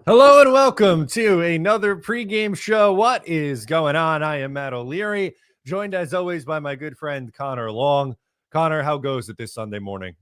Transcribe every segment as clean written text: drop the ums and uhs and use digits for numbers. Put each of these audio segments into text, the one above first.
Hello and welcome to another pregame show. What is going on? I am Matt O'Leary, joined as always by my good friend Connor Long. Connor, how goes it this Sunday morning?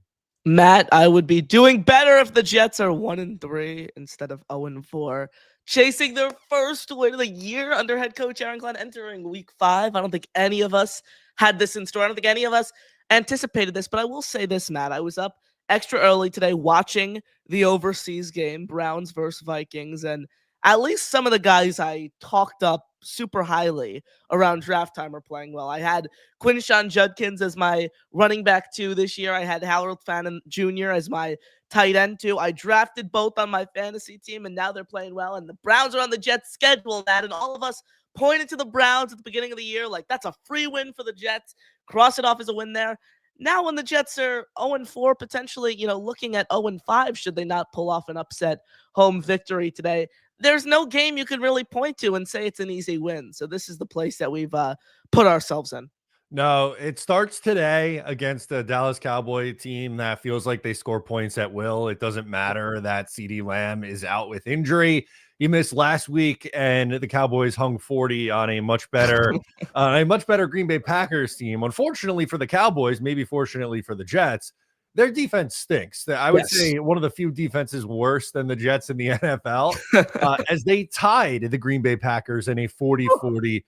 Matt, I would be doing better if the Jets are 1-3 instead of 0-4, chasing their first win of the year under head coach Aaron Glenn entering week 5. I don't think any of us had this in store. I don't think any of us anticipated this, but I will say this, Matt. I was up extra early today watching the overseas game, Browns versus Vikings, and at least some of the guys I talked up super highly around draft time are playing well. I had Quinshawn Judkins as my running back 2 this year. I had Harold Fannin Jr. as my tight end 2. I drafted both on my fantasy team, and now they're playing well. And the Browns are on the Jets' schedule, Matt, and all of us pointed to the Browns at the beginning of the year like that's a free win for the Jets. Cross it off as a win there. Now, when the Jets are 0-4, potentially, looking at 0-5, should they not pull off an upset home victory today, there's no game you can really point to and say it's an easy win. So this is the place that we've put ourselves in. No, it starts today against the Dallas Cowboy team that feels like they score points at will. It doesn't matter that CeeDee Lamb is out with injury. He missed last week, and the Cowboys hung 40 on a much better Green Bay Packers team. Unfortunately for the Cowboys, maybe fortunately for the Jets, their defense stinks. I would say one of the few defenses worse than the Jets in the NFL, as they tied the Green Bay Packers in a 40-40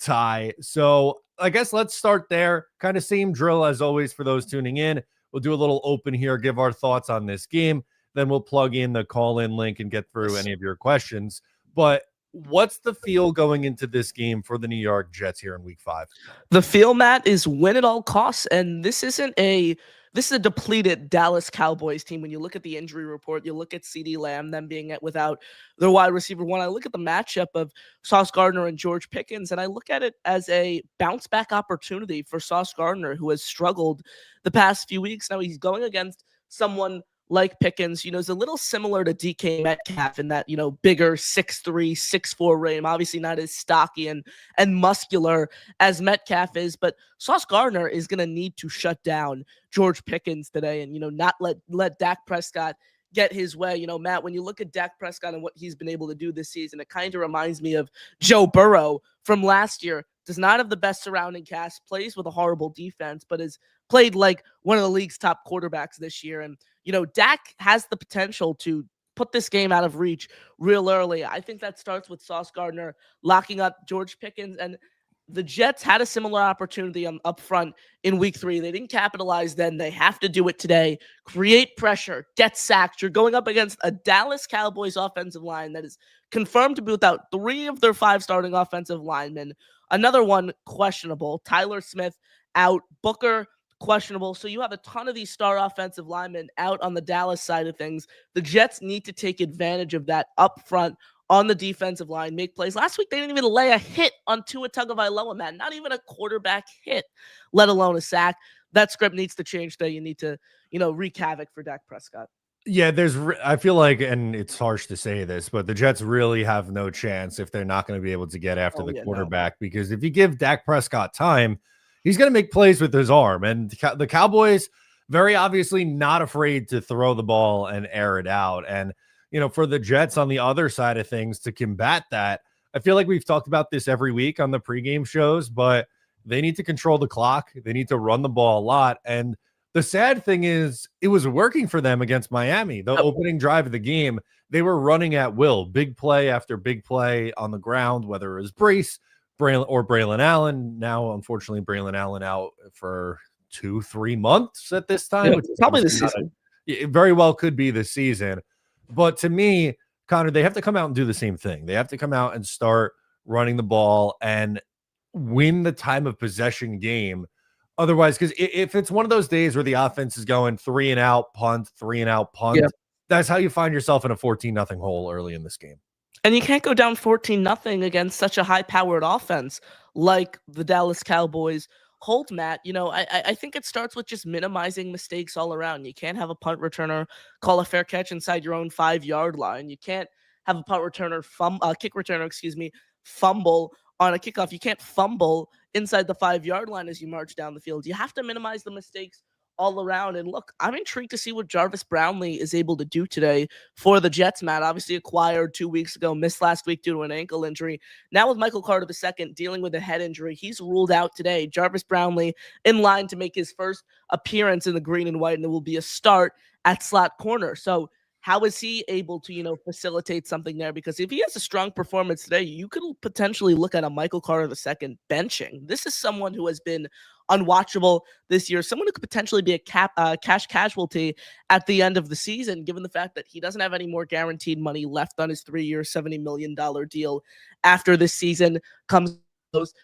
tie. So I guess let's start there. Kind of same drill as always for those tuning in. We'll do a little open here, give our thoughts on this game. Then we'll plug in the call-in link and get through any of your questions. But what's the feel going into this game for the New York Jets here in week 5? The feel, Matt, is win at all costs. And this is a depleted Dallas Cowboys team. When you look at the injury report, you look at CeeDee Lamb, them being without their wide receiver 1. I look at the matchup of Sauce Gardner and George Pickens, and I look at it as a bounce back opportunity for Sauce Gardner, who has struggled the past few weeks. Now he's going against someone like Pickens, is a little similar to DK Metcalf in that, bigger 6'3", 6'4" frame, obviously not as stocky and muscular as Metcalf is, but Sauce Gardner is going to need to shut down George Pickens today and, not let Dak Prescott get his way. Matt, when you look at Dak Prescott and what he's been able to do this season, it kind of reminds me of Joe Burrow from last year. Does not have the best surrounding cast, plays with a horrible defense, but is played like one of the league's top quarterbacks this year. And, Dak has the potential to put this game out of reach real early. I think that starts with Sauce Gardner locking up George Pickens. And the Jets had a similar opportunity up front in week 3. They didn't capitalize then. They have to do it today. Create pressure, get sacked. You're going up against a Dallas Cowboys offensive line that is confirmed to be without 3 of their 5 starting offensive linemen. Another one questionable. Tyler Smith out. Booker questionable. So you have a ton of these star offensive linemen out on the Dallas side of things. The Jets need to take advantage of that up front on the defensive line, make plays. Last week, they didn't even lay a hit on Tua Tagovailoa, man. Not even a quarterback hit, let alone a sack. That script needs to change today. You need to, wreak havoc for Dak Prescott. Yeah, I feel like, and it's harsh to say this, but the Jets really have no chance if they're not going to be able to get after the quarterback, because if you give Dak Prescott time, he's going to make plays with his arm. And the Cowboys, very obviously not afraid to throw the ball and air it out. And, for the Jets on the other side of things to combat that, I feel like we've talked about this every week on the pregame shows, but they need to control the clock. They need to run the ball a lot. And the sad thing is it was working for them against Miami. The opening drive of the game, they were running at will, big play after big play on the ground, whether it was Brees, Braylon Allen. Now, unfortunately, Braylon Allen out for 2-3 months at this time. Yeah, probably the season. It very well could be the season. But to me, Connor, they have to come out and do the same thing. They have to come out and start running the ball and win the time of possession game. Otherwise, because if it's one of those days where the offense is going 3 and out, punt, 3 and out, punt, that's how you find yourself in a 14-0 hole early in this game. And you can't go down 14-0 against such a high-powered offense like the Dallas Cowboys hold, Matt. I think it starts with just minimizing mistakes all around. You can't have a punt returner call a fair catch inside your own 5-yard line. You can't have a kick returner, fumble on a kickoff. You can't fumble inside the 5-yard line as you march down the field. You have to minimize the mistakes all around. And look, I'm intrigued to see what Jarvis Brownlee is able to do today for the Jets, Matt. Obviously acquired 2 weeks ago, missed last week due to an ankle injury. Now with Michael Carter II dealing with a head injury, he's ruled out today. Jarvis Brownlee in line to make his first appearance in the green and white, and it will be a start at slot corner. So how is he able to, facilitate something there? Because if he has a strong performance today, you could potentially look at a Michael Carter II benching. This is someone who has been unwatchable this year, someone who could potentially be a cash casualty at the end of the season, given the fact that he doesn't have any more guaranteed money left on his 3-year, $70 million deal after this season comes.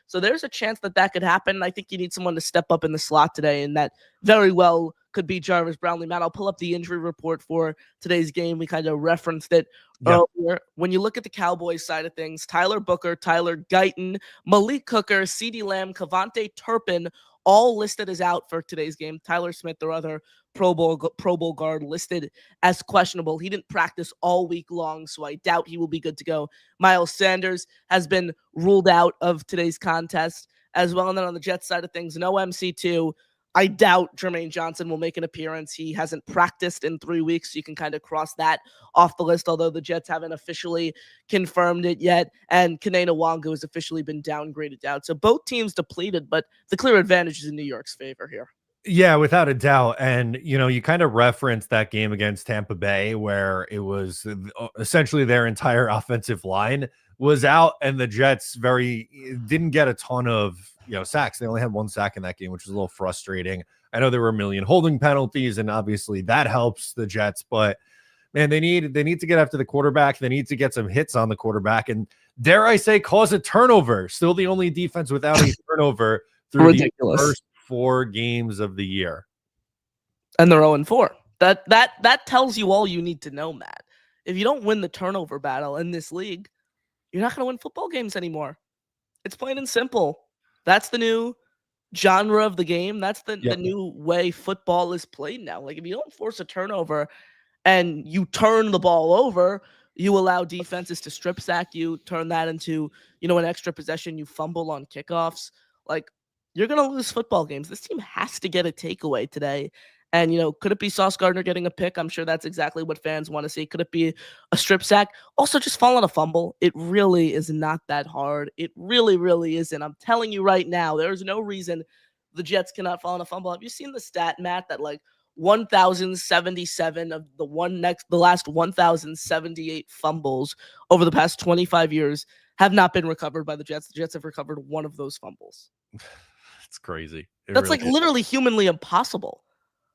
So there's a chance that could happen. I think you need someone to step up in the slot today, and that very well could be Jarvis Brownlee. Matt, I'll pull up the injury report for today's game. We kind of referenced it earlier. When you look at the Cowboys side of things, Tyler Booker, Tyler Guyton, Malik Hooker, CeeDee Lamb, Kavontae Turpin, all listed as out for today's game. Tyler Smith, their other Pro Bowl guard, listed as questionable. He didn't practice all week long, so I doubt he will be good to go. Miles Sanders has been ruled out of today's contest as well. And then on the Jets side of things, no MC2. I doubt Jermaine Johnson will make an appearance. He hasn't practiced in 3 weeks, so you can kind of cross that off the list, although the Jets haven't officially confirmed it yet. And Kene Nwangwu has officially been downgraded out. So both teams depleted, but the clear advantage is in New York's favor here. Yeah, without a doubt. And, you kind of referenced that game against Tampa Bay where it was essentially their entire offensive line was out, and the Jets didn't get a ton of sacks. They only had 1 sack in that game, which was a little frustrating. I know there were a million holding penalties, and obviously that helps the Jets, but man, they need to get after the quarterback. They need to get some hits on the quarterback, and dare I say, cause a turnover. Still the only defense without a turnover through the first 4 games of the year. And they're 0-4. That tells you all you need to know, Matt. If you don't win the turnover battle in this league, you're not going to win football games anymore. It's plain and simple. That's the new genre of the game. That's the new way football is played now. Like, if you don't force a turnover and you turn the ball over, you allow defenses to strip sack you, turn that into, an extra possession, you fumble on kickoffs. Like, you're going to lose football games. This team has to get a takeaway today. And, could it be Sauce Gardner getting a pick? I'm sure that's exactly what fans want to see. Could it be a strip sack? Also, just fall on a fumble. It really is not that hard. It really, really isn't. I'm telling you right now, there's no reason the Jets cannot fall on a fumble. Have you seen the stat, Matt, that 1,077 of the last 1,078 fumbles over the past 25 years have not been recovered by the Jets? The Jets have recovered 1 of those fumbles. It's crazy. That's really literally humanly impossible.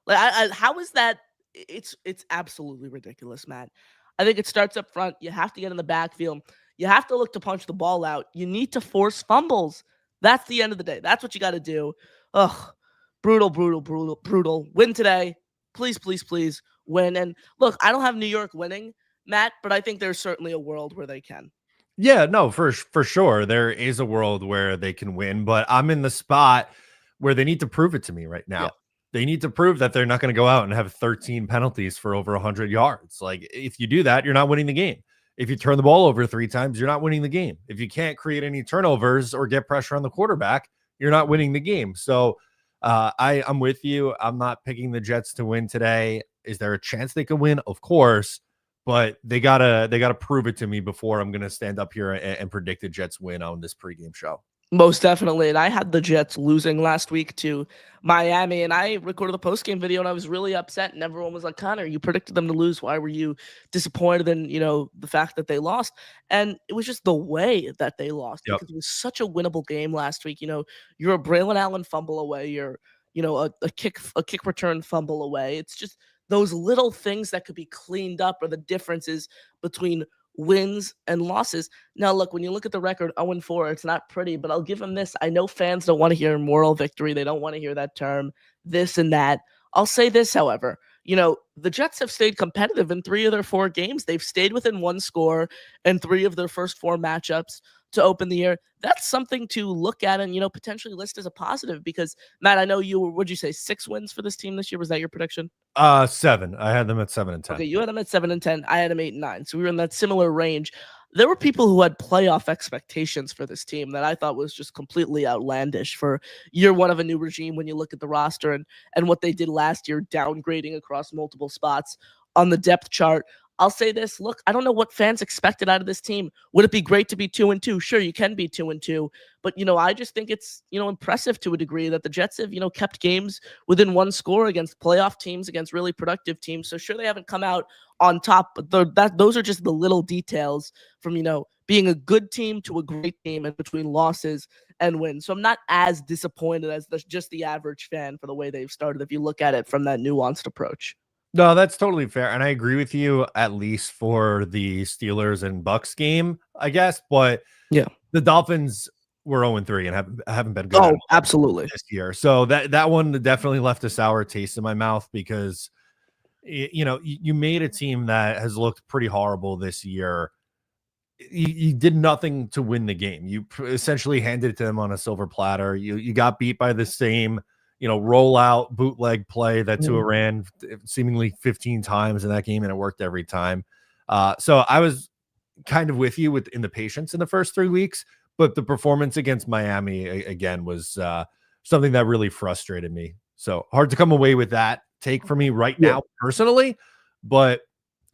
How is that? It's absolutely ridiculous, Matt. I think it starts up front. You have to get in the backfield. You have to look to punch the ball out. You need to force fumbles. That's the end of the day. That's what you got to do. Ugh, brutal. Win today. Please win. And look, I don't have New York winning, Matt, but I think there's certainly a world where they can. Yeah, no, for sure. There is a world where they can win, but I'm in the spot where they need to prove it to me right now. Yeah. They need to prove that they're not going to go out and have 13 penalties for over 100 yards. Like, if you do that, you're not winning the game. If you turn the ball over 3 times, you're not winning the game. If you can't create any turnovers or get pressure on the quarterback, you're not winning the game. So I'm with you. I'm not picking the Jets to win today. Is there a chance they could win? Of course, but they gotta prove it to me before I'm going to stand up here and predict the Jets win on this pregame show. Most definitely. And I had the Jets losing last week to Miami, and I recorded a postgame video, and I was really upset, and everyone was like, Connor, you predicted them to lose. Why were you disappointed in, the fact that they lost? And it was just the way that they lost, because it was such a winnable game last week. You're a Braylon Allen fumble away. You're, a kick return fumble away. It's just those little things that could be cleaned up are the differences between wins and losses. Now, look, when you look at the record, 0-4, it's not pretty, but I'll give them this. I know fans don't want to hear moral victory. They don't want to hear that term, this and that. I'll say this, however. The Jets have stayed competitive in 3 of their 4 games. They've stayed within 1 score in 3 of their first 4 matchups to open the year. That's something to look at and, potentially list as a positive, because, Matt, I know what'd you say, 6 wins for this team this year? Was that your prediction? 7. I had them at 7 and 10. Okay, you had them at 7 and 10. I had them 8 and 9. So we were in that similar range. there were people who had playoff expectations for this team that I thought was just completely outlandish for year one of a new regime when you look at the roster and what they did last year, downgrading across multiple spots on the depth chart. I'll say this. Look, I don't know what fans expected out of this team. Would it be great to be 2-2? Sure, you can be 2-2. But, I just think it's, impressive to a degree that the Jets have, kept games within one score against playoff teams, against really productive teams. So sure, they haven't come out on top, but those are just the little details from, being a good team to a great team and between losses and wins. So I'm not as disappointed as just the average fan for the way they've started if you look at it from that nuanced approach. No, that's totally fair. And I agree with you, at least for the Steelers and Bucks game, I guess. But yeah, the Dolphins were 0-3 and haven't been good absolutely this year. So that one definitely left a sour taste in my mouth because, you made a team that has looked pretty horrible this year. You did nothing to win the game. You essentially handed it to them on a silver platter. You got beat by the same rollout bootleg play that Tua ran seemingly 15 times in that game, and it worked every time. So I was kind of with you in the patience in the first 3 weeks, but the performance against Miami again was something that really frustrated me. So hard to come away with that take for me right now personally. But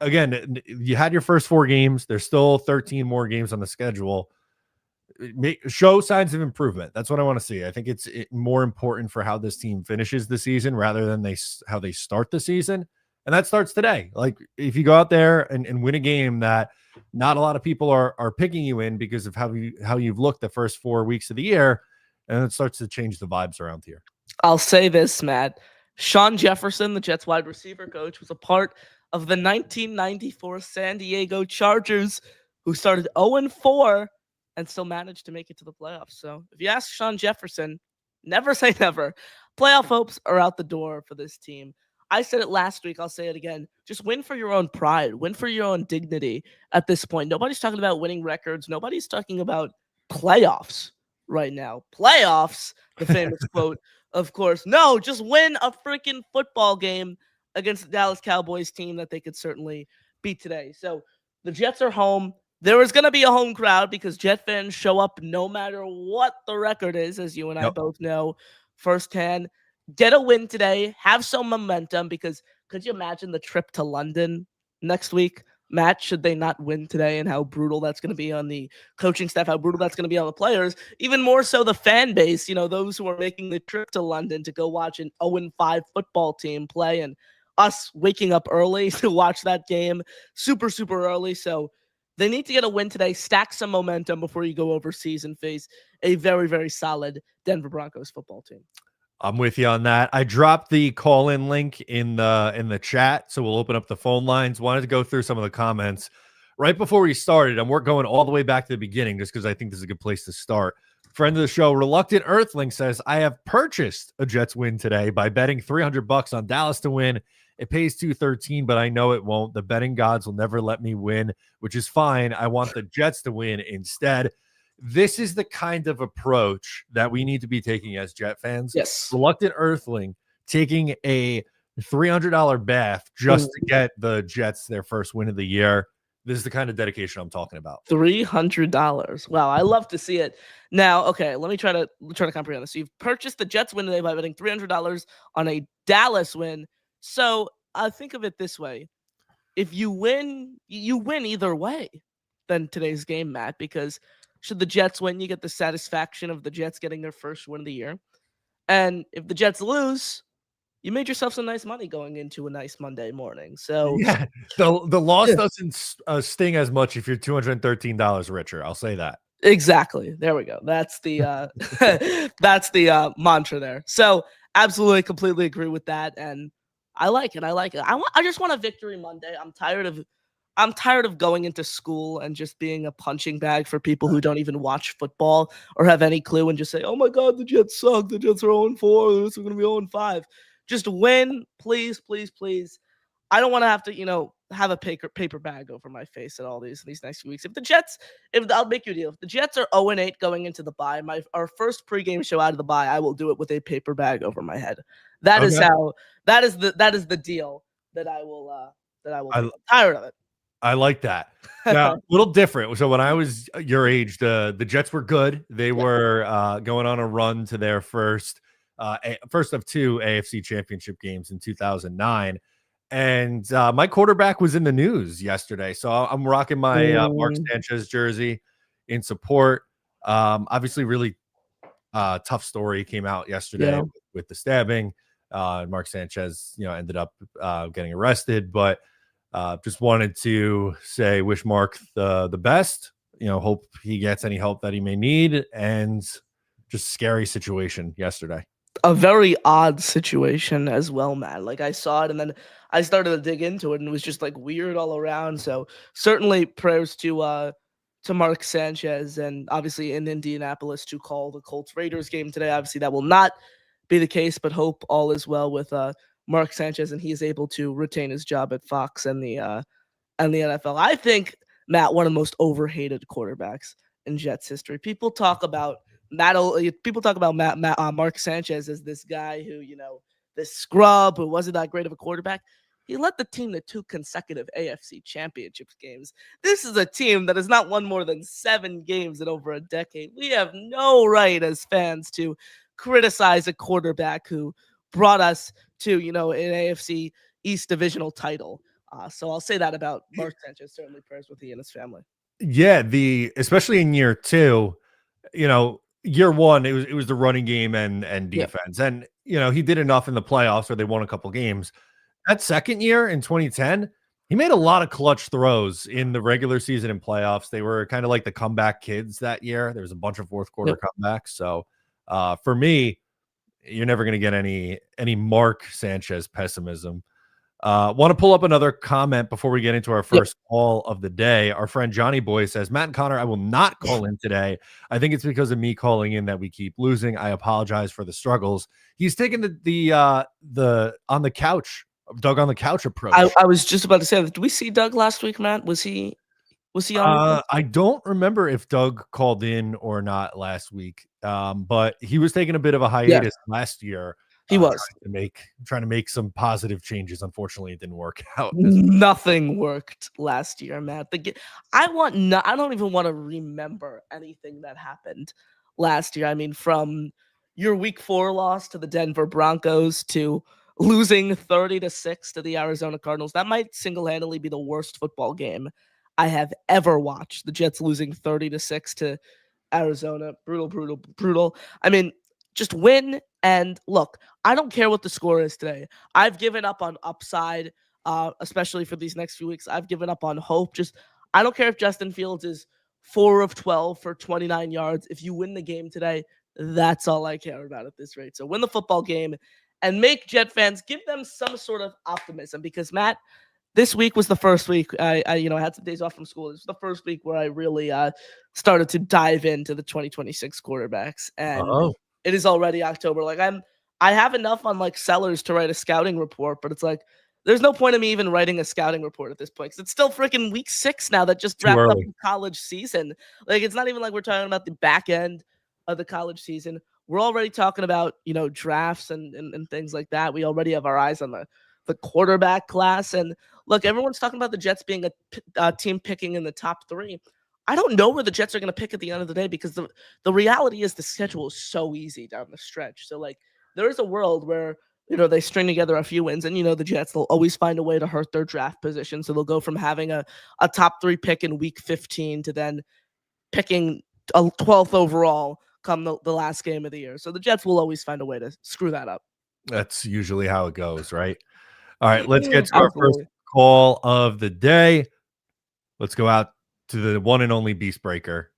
again, you had your first 4 games. There's still 13 more games on the schedule. Show signs of improvement. That's what I want to see. I think it's more important for how this team finishes the season rather than how they start the season. And that starts today. Like if you go out there and win a game that not a lot of people are picking you in because of how you've looked the first 4 weeks of the year, and it starts to change the vibes around here. I'll say this, Matt. Sean Jefferson, the Jets wide receiver coach, was a part of the 1994 San Diego Chargers, who started 0-4 and still managed to make it to the playoffs. So if you ask Sean Jefferson, never say never. Playoff hopes are out the door for this team. I said it last week. I'll say it again. Just win for your own pride. Win for your own dignity at this point. Nobody's talking about winning records. Nobody's talking about playoffs right now. Playoffs, the famous quote, of course. No, just win a freaking football game against the Dallas Cowboys team that they could certainly beat today. So the Jets are home. There is going to be a home crowd because Jet fans show up no matter what the record is, as you and I both know firsthand. Get a win today. Have some momentum because could you imagine the trip to London next week? Matt, should they not win today, and how brutal that's going to be on the coaching staff, how brutal that's going to be on the players, even more so the fan base, those who are making the trip to London to go watch an 0-5 football team play, and us waking up early to watch that game super, super early. So they need to get a win today, stack some momentum before you go overseas and face a very, very solid Denver Broncos football team. I'm with you on that. I dropped the call-in link in the chat, so we'll open up the phone lines. Wanted to go through some of the comments right before we started, and we're going all the way back to the beginning just because I think this is a good place to start. Friend of the show, Reluctant Earthling, says, I have purchased a Jets win today by betting $300 on Dallas to win. It pays $213, but I know it won't. The betting gods will never let me win, which is fine. I want the Jets to win instead. This is the kind of approach that we need to be taking as Jet fans. Yes. Reluctant Earthling taking a $300 bath just to get the Jets their first win of the year. This is the kind of dedication I'm talking about. $300. Wow, I love to see it. Now, okay, let me try to comprehend this. So you've purchased the Jets win today by betting $300 on a Dallas win. So I think of it this way: if you win, you win either way than today's game, Matt, because should the Jets win, you get the satisfaction of the Jets getting their first win of the year. And if the Jets lose, you made yourself some nice money going into a nice Monday morning. So yeah, the loss doesn't sting as much if you're $213 richer. I'll say that. Exactly. There we go. That's the that's the mantra there. So absolutely, completely agree with that, and I like it. I just want a victory Monday. I'm tired of going into school and just being a punching bag for people who don't even watch football or have any clue and just say, oh my God, the Jets suck. The Jets are 0-4. This is going to be 0-5. Just win, please, please, please. I don't want to have to, have a paper bag over my face at all these next few weeks. I'll make you a deal. If the Jets are 0-8 going into the bye, our first pregame show out of the bye, I will do it with a paper bag over my head. That is the deal that I will. I'm tired of it. I like that. Now, a little different. So when I was your age, the Jets were good. They were going on a run to their first of two AFC Championship games in 2009. And my quarterback was in the news yesterday. So I'm rocking my Mark Sanchez jersey in support. Obviously, really tough story came out yesterday with the stabbing. Mark Sanchez, ended up getting arrested, but just wanted to say, wish Mark the best. Hope he gets any help that he may need, and just scary situation yesterday. A very odd situation as well, man. Like I saw it and then I started to dig into it and it was just like weird all around. So certainly prayers to Mark Sanchez, and obviously in Indianapolis to call the Colts Raiders game today. Obviously that will not be the case, but hope all is well with Mark Sanchez and he is able to retain his job at Fox and the NFL. I think, Matt, one of the most overhated quarterbacks in Jets history. People talk about Mark Sanchez as this guy who, this scrub who wasn't that great of a quarterback. He led the team to 2 consecutive AFC Championship games. This is a team that has not won more than 7 games in over a decade. We have no right as fans to criticize a quarterback who brought us to, an AFC East divisional title. So I'll say that about Mark Sanchez. Certainly prayers with he and his family. Yeah, especially in year 2, year 1, it was the running game and defense. And, he did enough in the playoffs where they won a couple games. That second year in 2010, he made a lot of clutch throws in the regular season and playoffs. They were kind of like the comeback kids that year. There was a bunch of fourth quarter comebacks. So for me, you're never going to get any Mark Sanchez pessimism. Want to pull up another comment before we get into our first call of the day. Our friend Johnny Boy says, Matt and Connor, I will not call in today. I think it's because of me calling in that we keep losing. I apologize for the struggles. He's taken the on the couch, Doug on the couch approach. I was just about to say, did we see Doug last week, Matt? Was he on? I don't remember if Doug called in or not last week. But he was taking a bit of a hiatus last year. He was trying to make some positive changes. Unfortunately, it didn't work out. Nothing worked last year, Matt. I don't even want to remember anything that happened last year. I mean, from your Week 4 loss to the Denver Broncos to losing 30-6 to the Arizona Cardinals, that might single-handedly be the worst football game I have ever watched. The Jets losing 30-6 to Arizona, brutal. I mean, just win. And look, I don't care what the score is today. I've given up on upside, especially for these next few weeks. I've given up on hope. I don't care if Justin Fields is 4 of 12 for 29 yards. If you win the game today, that's all I care about at this rate. So win the football game and make Jet fans, give them some sort of optimism. Because, Matt, this week was the first week I had some days off from school. This was the first week where I really started to dive into the 2026 quarterbacks. And it is already October. Like I have enough on like sellers to write a scouting report, but it's like there's no point in me even writing a scouting report at this point because it's still freaking week 6 now that just wrapped up the college season. Like it's not even like we're talking about the back end of the college season. We're already talking about drafts and things like that. We already have our eyes on the quarterback class. And look, everyone's talking about the Jets being a team picking in the top 3. I don't know where the Jets are going to pick at the end of the day because the reality is the schedule is so easy down the stretch. So like there is a world where, they string together a few wins and, the Jets, they'll always find a way to hurt their draft position. So they'll go from having a top 3 pick in week 15 to then picking a 12th overall come the last game of the year. So the Jets will always find a way to screw that up. That's usually how it goes, right? All right, let's get to our first call of the day. Let's go out to the one and only Beast Breaker.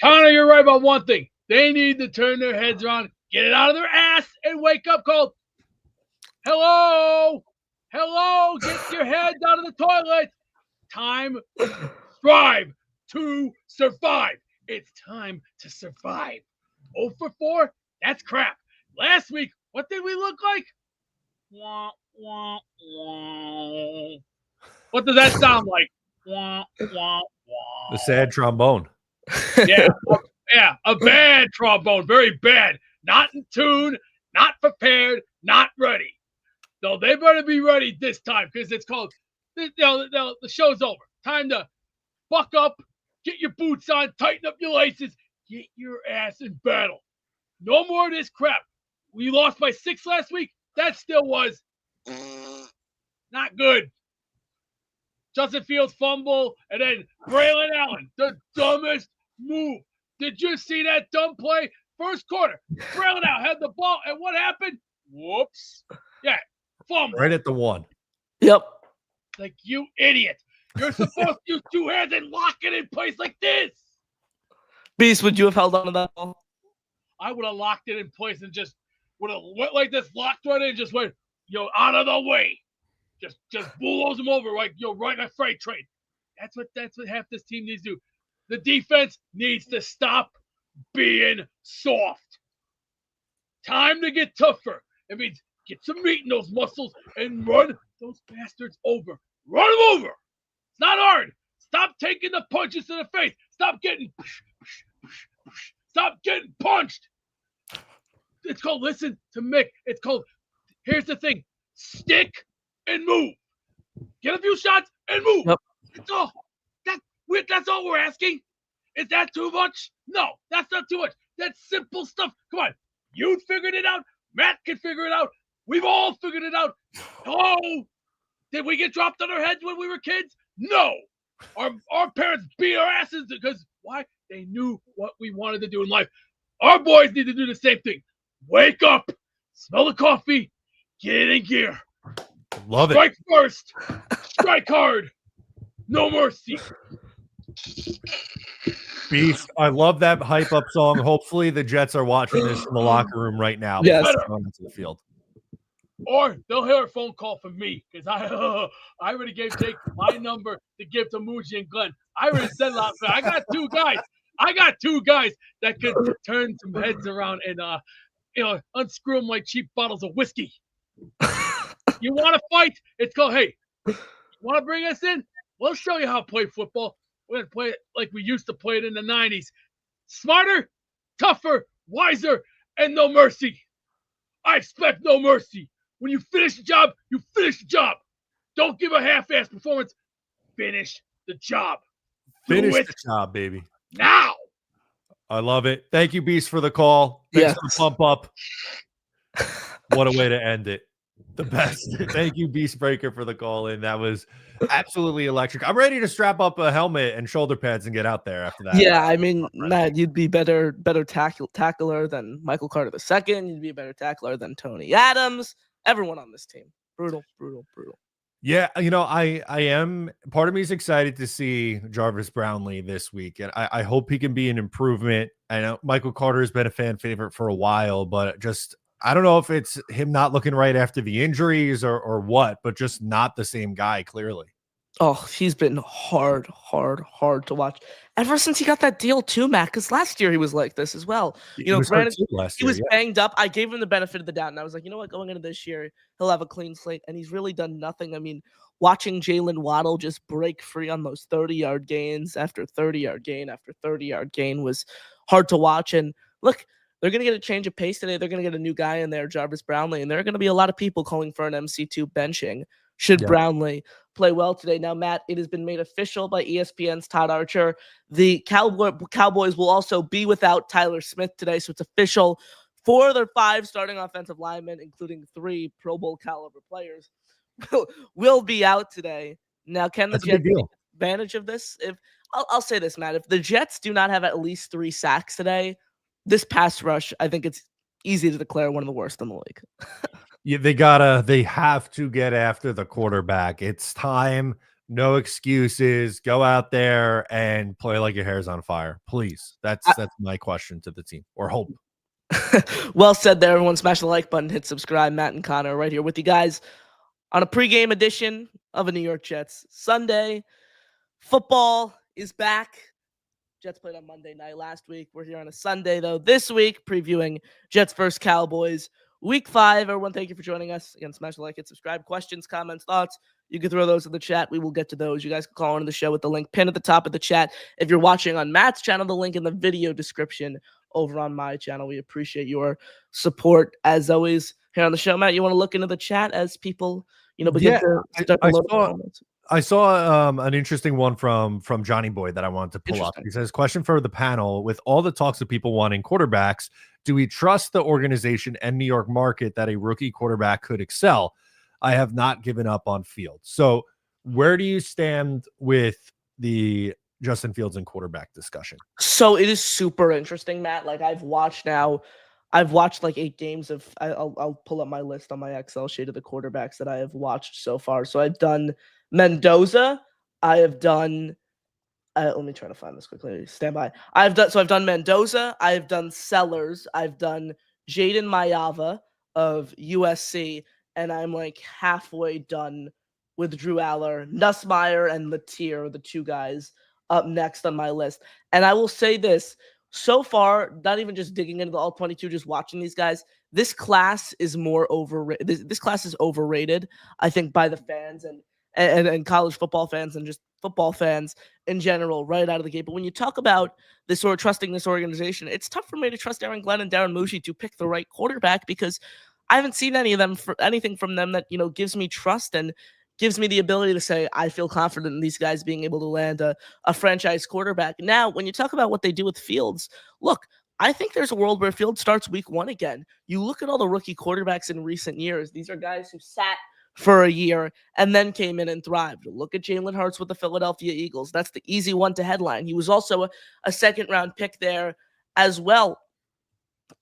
Connor, you're right about one thing. They need to turn their heads around, get it out of their ass, and wake up call. Hello, get your heads out of the toilet. Time, strive to survive. It's time to survive. 0 for 4, that's crap. Last week, what did we look like? Wah, wah, wah. What does that sound like? Wah, wah, wah. The sad trombone. Yeah, a bad trombone, very bad. Not in tune, not prepared, not ready. So they better be ready this time because it's called the show's over. Time to buck up, get your boots on, tighten up your laces, get your ass in battle. No more of this crap. We lost by 6 last week. That still was not good. Justin Fields fumble, and then Braylon Allen, the dumbest move. Did you see that dumb play? First quarter, Braylon Allen had the ball, and what happened? Whoops. Yeah, fumble. Right at the 1. Yep. Like, you idiot. You're supposed to use 2 hands and lock it in place like this. Beast, would you have held on to that ball? I would have locked it in place and just would have went like this, locked right in, and just went, out of the way. Just bulldoze them over, like, right in a freight train. That's what half this team needs to do. The defense needs to stop being soft. Time to get tougher. It means get some meat in those muscles and run those bastards over. Run them over. It's not hard. Stop taking the punches to the face. Stop getting punched. It's called, listen to Mick. It's called, here's the thing, stick and move. Get a few shots and move. Yep. It's all. That's all we're asking. Is that too much? No, that's not too much. That's simple stuff. Come on. You figured it out. Matt can figure it out. We've all figured it out. Hello? Did we get dropped on our heads when we were kids? No. Our parents beat our asses because why? They knew what we wanted to do in life. Our boys need to do the same thing. Wake up. Smell the coffee. Get it in gear. Love it. Strike first. Strike hard. No mercy. Beast, I love that hype up song. Hopefully the Jets are watching this in the locker room right now. Yes. Going into the field. Or they'll hear a phone call from me because I already gave Jake my number to give to Muji and Glenn. I already said a lot. I got 2 guys. That could turn some heads around and unscrew them like cheap bottles of whiskey. You want to fight? It's called, hey, you want to bring us in? We'll show you how to play football. We're going to play it like we used to play it in the 90s. Smarter, tougher, wiser, and no mercy. I expect no mercy. When you finish the job, you finish the job. Don't give a half-ass performance. Finish the job. Finish the job, baby. Now. I love it. Thank you, Beast, for the call. Thanks for the pump up. What a way to end it. The best. Thank you, Beast Breaker, for the call in. That was absolutely electric. I'm ready to strap up a helmet and shoulder pads and get out there after that. Yeah, I mean, Matt, you'd be better tackler than Michael Carter II. You'd be a better tackler than Tony Adams. Everyone on this team. Brutal. Yeah, I am. Part of me is excited to see Jarvis Brownlee this week, and I hope he can be an improvement. I know Michael Carter has been a fan favorite for a while, but just I don't know if it's him not looking right after the injuries or what, but just not the same guy, clearly. Oh, he's been hard to watch ever since he got that deal too, Matt. Because last year he was like this as well. Granted, he was banged up. I gave him the benefit of the doubt, and I was like, you know what? Going into this year, he'll have a clean slate, and he's really done nothing. I mean, watching Jalen Waddle just break free on those 30-yard gains after 30-yard gain after 30-yard gain was hard to watch. And look, they're going to get a change of pace today. They're going to get a new guy in there, Jarvis Brownlee, and there are going to be a lot of people calling for an MC2 benching should Brownlee play well today. Now, Matt, it has been made official by ESPN's Todd Archer. The Cowboys will also be without Tyler Smith today, so it's official. 4 of their 5 starting offensive linemen, including 3 Pro Bowl caliber players, will be out today. Now, can the Jets take advantage of this? I'll say this, Matt. If the Jets do not have at least 3 sacks today, this pass rush, I think it's easy to declare one of the worst in the league. Yeah, they have to get after the quarterback. It's time. No excuses. Go out there and play like your hair's on fire. Please. That's my question to the team, or hope. Well said there, everyone. Smash the like button, hit subscribe. Matt and Connor right here with you guys on a pregame edition of a New York Jets Sunday. Football is back. Jets played on Monday night last week. We're here on a Sunday, though, this week, previewing Jets vs. Cowboys. Week 5, everyone, thank you for joining us. Again, smash the like, hit subscribe. Questions, comments, thoughts, you can throw those in the chat. We will get to those. You guys can call into the show with the link pinned at the top of the chat. If you're watching on Matt's channel, the link in the video description over on my channel. We appreciate your support, as always, here on the show. Matt, you want to look into the chat as people, begin to start to load comments? I saw an interesting one from Johnny Boy that I wanted to pull up. He says, question for the panel: with all the talks of people wanting quarterbacks, do we trust the organization and New York market that a rookie quarterback could excel? I have not given up on Fields. So where do you stand with the Justin Fields and quarterback discussion? So it is super interesting, Matt. Like I've watched like 8 games of. I'll pull up my list on my Excel sheet of the quarterbacks that I have watched so far. So I've done Mendoza. I have done. Let me try to find this quickly. Stand by. I've done Mendoza. I've done Sellers. I've done Jaden Mayava of USC, and I'm like halfway done with Drew Aller, Nussmeier, and Latier, the 2 guys up next on my list. And I will say this: so far, not even just digging into the all 22, just watching these guys, this class is more overrated. This class is overrated, I think, by the fans and college football fans and just football fans in general right out of the gate. But when you talk about this sort of trusting this organization, it's tough for me to trust Aaron Glenn and Darren Mushi to pick the right quarterback because I haven't seen anything from them that, gives me trust and gives me the ability to say I feel confident in these guys being able to land a franchise quarterback. Now, when you talk about what they do with Fields, look, I think there's a world where Fields starts week 1 again. You look at all the rookie quarterbacks in recent years. These are guys who sat for a year and then came in and thrived. Look at Jalen Hurts with the Philadelphia Eagles. That's the easy one to headline. He was also a second-round pick there as well.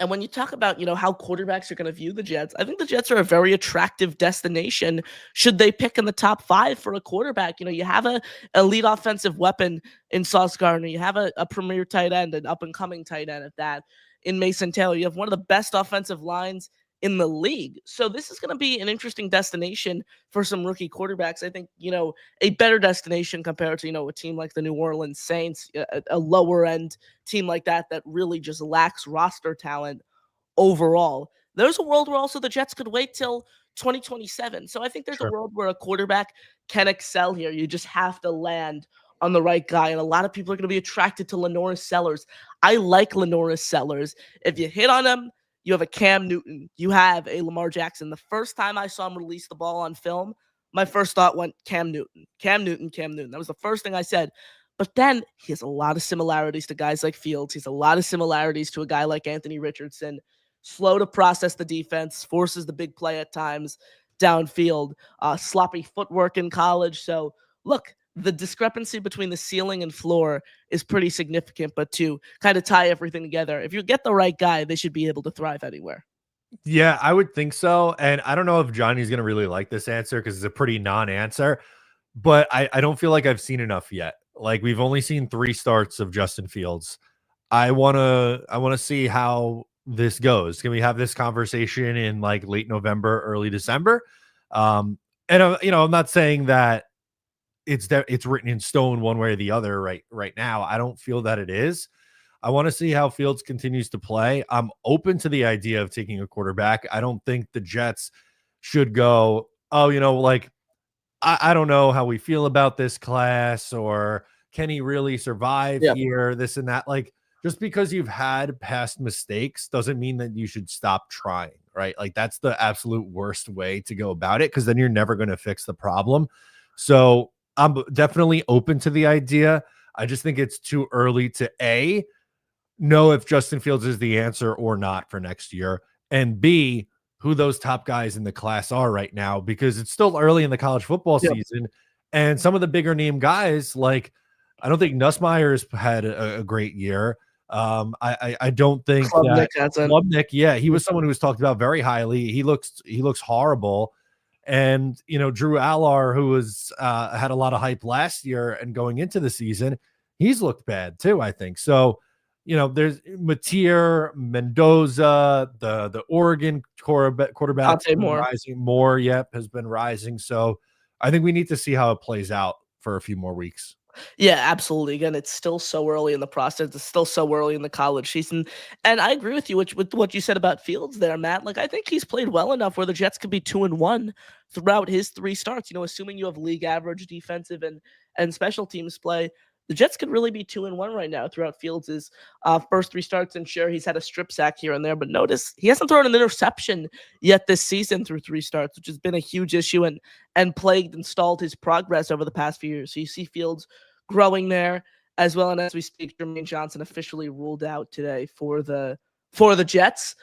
And when you talk about, how quarterbacks are going to view the Jets, I think the Jets are a very attractive destination should they pick in the top 5 for a quarterback. You have a elite offensive weapon in Sauce Gardner. You have a premier tight end, an up-and-coming tight end at that, in Mason Taylor. You have one of the best offensive lines in the league. So this is going to be an interesting destination for some rookie quarterbacks. I think, a better destination compared to, a team like the New Orleans Saints, a lower end team like that really just lacks roster talent overall. There's a world where also the Jets could wait till 2027. So I think there's a world where a quarterback can excel here. You just have to land on the right guy. And a lot of people are going to be attracted to Lenoris Sellers. I like Lenoris Sellers. If you hit on him, you have a Cam Newton. You have a Lamar Jackson. The first time I saw him release the ball on film, my first thought went Cam Newton. Cam Newton, Cam Newton. That was the first thing I said. But then he has a lot of similarities to guys like Fields. He's a lot of similarities to a guy like Anthony Richardson. Slow to process the defense, forces the big play at times downfield, sloppy footwork in college. So, look, the discrepancy between the ceiling and floor is pretty significant, but to kind of tie everything together, if you get the right guy, they should be able to thrive anywhere. Yeah, I would think so. And I don't know if Johnny's going to really like this answer because it's a pretty non-answer, but I don't feel like I've seen enough yet. Like we've only seen 3 starts of Justin Fields. I want to see how this goes. Can we have this conversation in like late November, early December? And I'm not saying that it's written in stone one way or the other right now. I don't feel that it is. I want to see how Fields continues to play. I'm open to the idea of taking a quarterback. I don't think the Jets should go, oh, like I don't know how we feel about this class, or can he really survive here, this and that. Like, just because you've had past mistakes doesn't mean that you should stop trying, right? Like that's the absolute worst way to go about it, because then you're never going to fix the problem. So I'm definitely open to the idea. I just think it's too early to know if Justin Fields is the answer or not for next year, and B, who those top guys in the class are right now, because it's still early in the college football season. And some of the bigger name guys, like I don't think Nussmeier's had a great year. I don't think Klubnik, he was someone who was talked about very highly. He looks horrible. And Drew Aller, who was had a lot of hype last year and going into the season, he's looked bad too, I think. So there's Matier, Mendoza, the Oregon quarterback rising more. Has been rising. So I think we need to see how it plays out for a few more weeks. Yeah, absolutely. Again, it's still so early in the process. It's still so early in the college season. And I agree with you with what you said about Fields there, Matt. Like, I think he's played well enough where the Jets could be 2-1 throughout his 3 starts, assuming you have league average defensive and special teams play. the Jets could really be 2-1 right now throughout Fields' first 3 starts. And sure, he's had a strip sack here and there, but notice he hasn't thrown an interception yet this season through 3 starts, which has been a huge issue and plagued and stalled his progress over the past few years. So you see Fields growing there as well. And as we speak, Jermaine Johnson officially ruled out today for the Jets.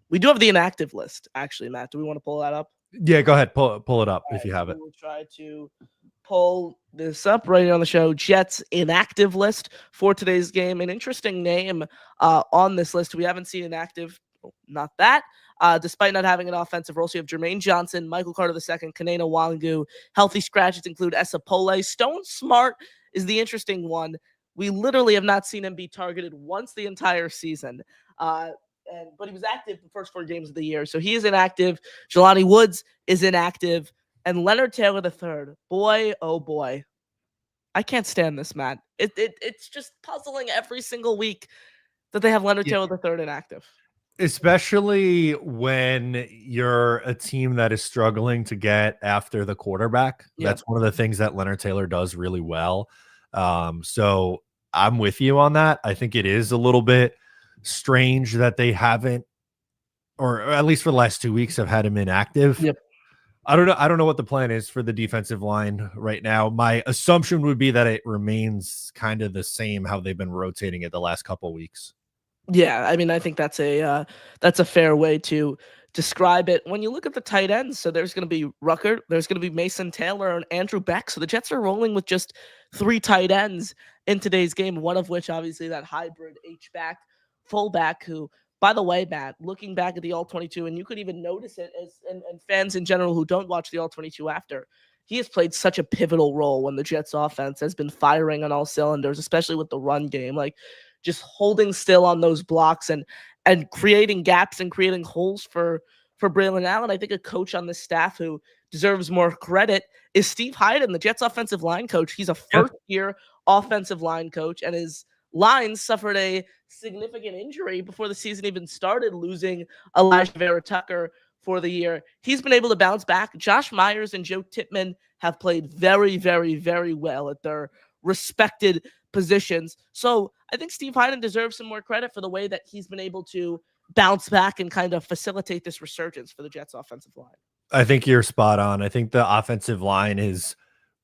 We do have the inactive list, actually, Matt. Do we want to pull that up? Yeah, go ahead. Pull it up if you have it. We'll try to pull this up right here on the show. Jets inactive list for today's game. An interesting name on this list. We haven't seen inactive. Not that. Despite not having an offensive role, so you have Jermaine Johnson, Michael Carter II, Kanena Wangu. Healthy scratches include Esapole. Stone Smart is the interesting one. We literally have not seen him be targeted once the entire season. But he was active the first 4 games of the year, so he is inactive. Jelani Woods is inactive. And Leonard Taylor III, boy, oh boy. I can't stand this, Matt. It's just puzzling every single week that they have Leonard Taylor III inactive. Especially when you're a team that is struggling to get after the quarterback. Yeah. That's one of the things that Leonard Taylor does really well. So I'm with you on that. I think it is a little bit strange that they haven't, or at least for the last 2 weeks, have had him inactive. Yep. I don't know what the plan is for the defensive line right now. My assumption would be that it remains kind of the same how they've been rotating it the last couple of weeks. Yeah, I mean, I think that's a fair way to describe it. When you look at the tight ends, so there's going to be Rucker, there's going to be Mason Taylor, and Andrew Beck. So the Jets are rolling with just 3 tight ends in today's game, one of which obviously that hybrid H-back, fullback, who, by the way, Matt, looking back at the All-22, and you could even notice it as and fans in general who don't watch the All-22 after, he has played such a pivotal role when the Jets offense has been firing on all cylinders, especially with the run game, like just holding still on those blocks and creating gaps and creating holes for Braylon Allen. I think a coach on this staff who deserves more credit is Steve Hyden, the Jets offensive line coach. He's a first-year offensive line coach, and his lines suffered a significant injury before the season even started, losing Elijah Vera Tucker for the year. He's been able to bounce back. Josh Myers and Joe Tippmann have played very, very, very well at their respected positions. So I think Steve Hyden deserves some more credit for the way that he's been able to bounce back and kind of facilitate this resurgence for the Jets offensive line. I think you're spot on. I think the offensive line is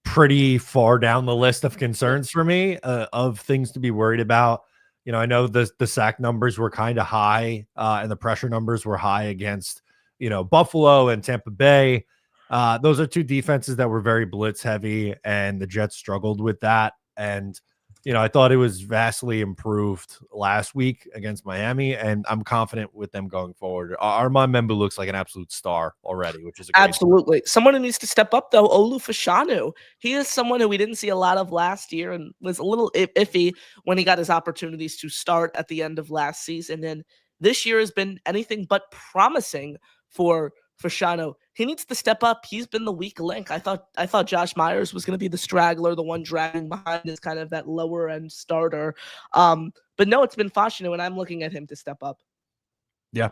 pretty far down the list of concerns for me, of things to be worried about. You know, I know the sack numbers were kind of high, and the pressure numbers were high against, Buffalo and Tampa Bay. Those are 2 defenses that were very blitz heavy, and the Jets struggled with that. And, I thought it was vastly improved last week against Miami, and I'm confident with them going forward. Armand Membu looks like an absolute star already, which is absolutely thing. Someone who needs to step up, though, Olu Fashanu. He is someone who we didn't see a lot of last year and was a little iffy when he got his opportunities to start at the end of last season. And this year has been anything but promising for Fashanu. He needs to step up. He's been the weak link. I thought Josh Myers was going to be the straggler, the one dragging behind is kind of that lower end starter. But no, it's been Fashanu, and I'm looking at him to step up. Yeah,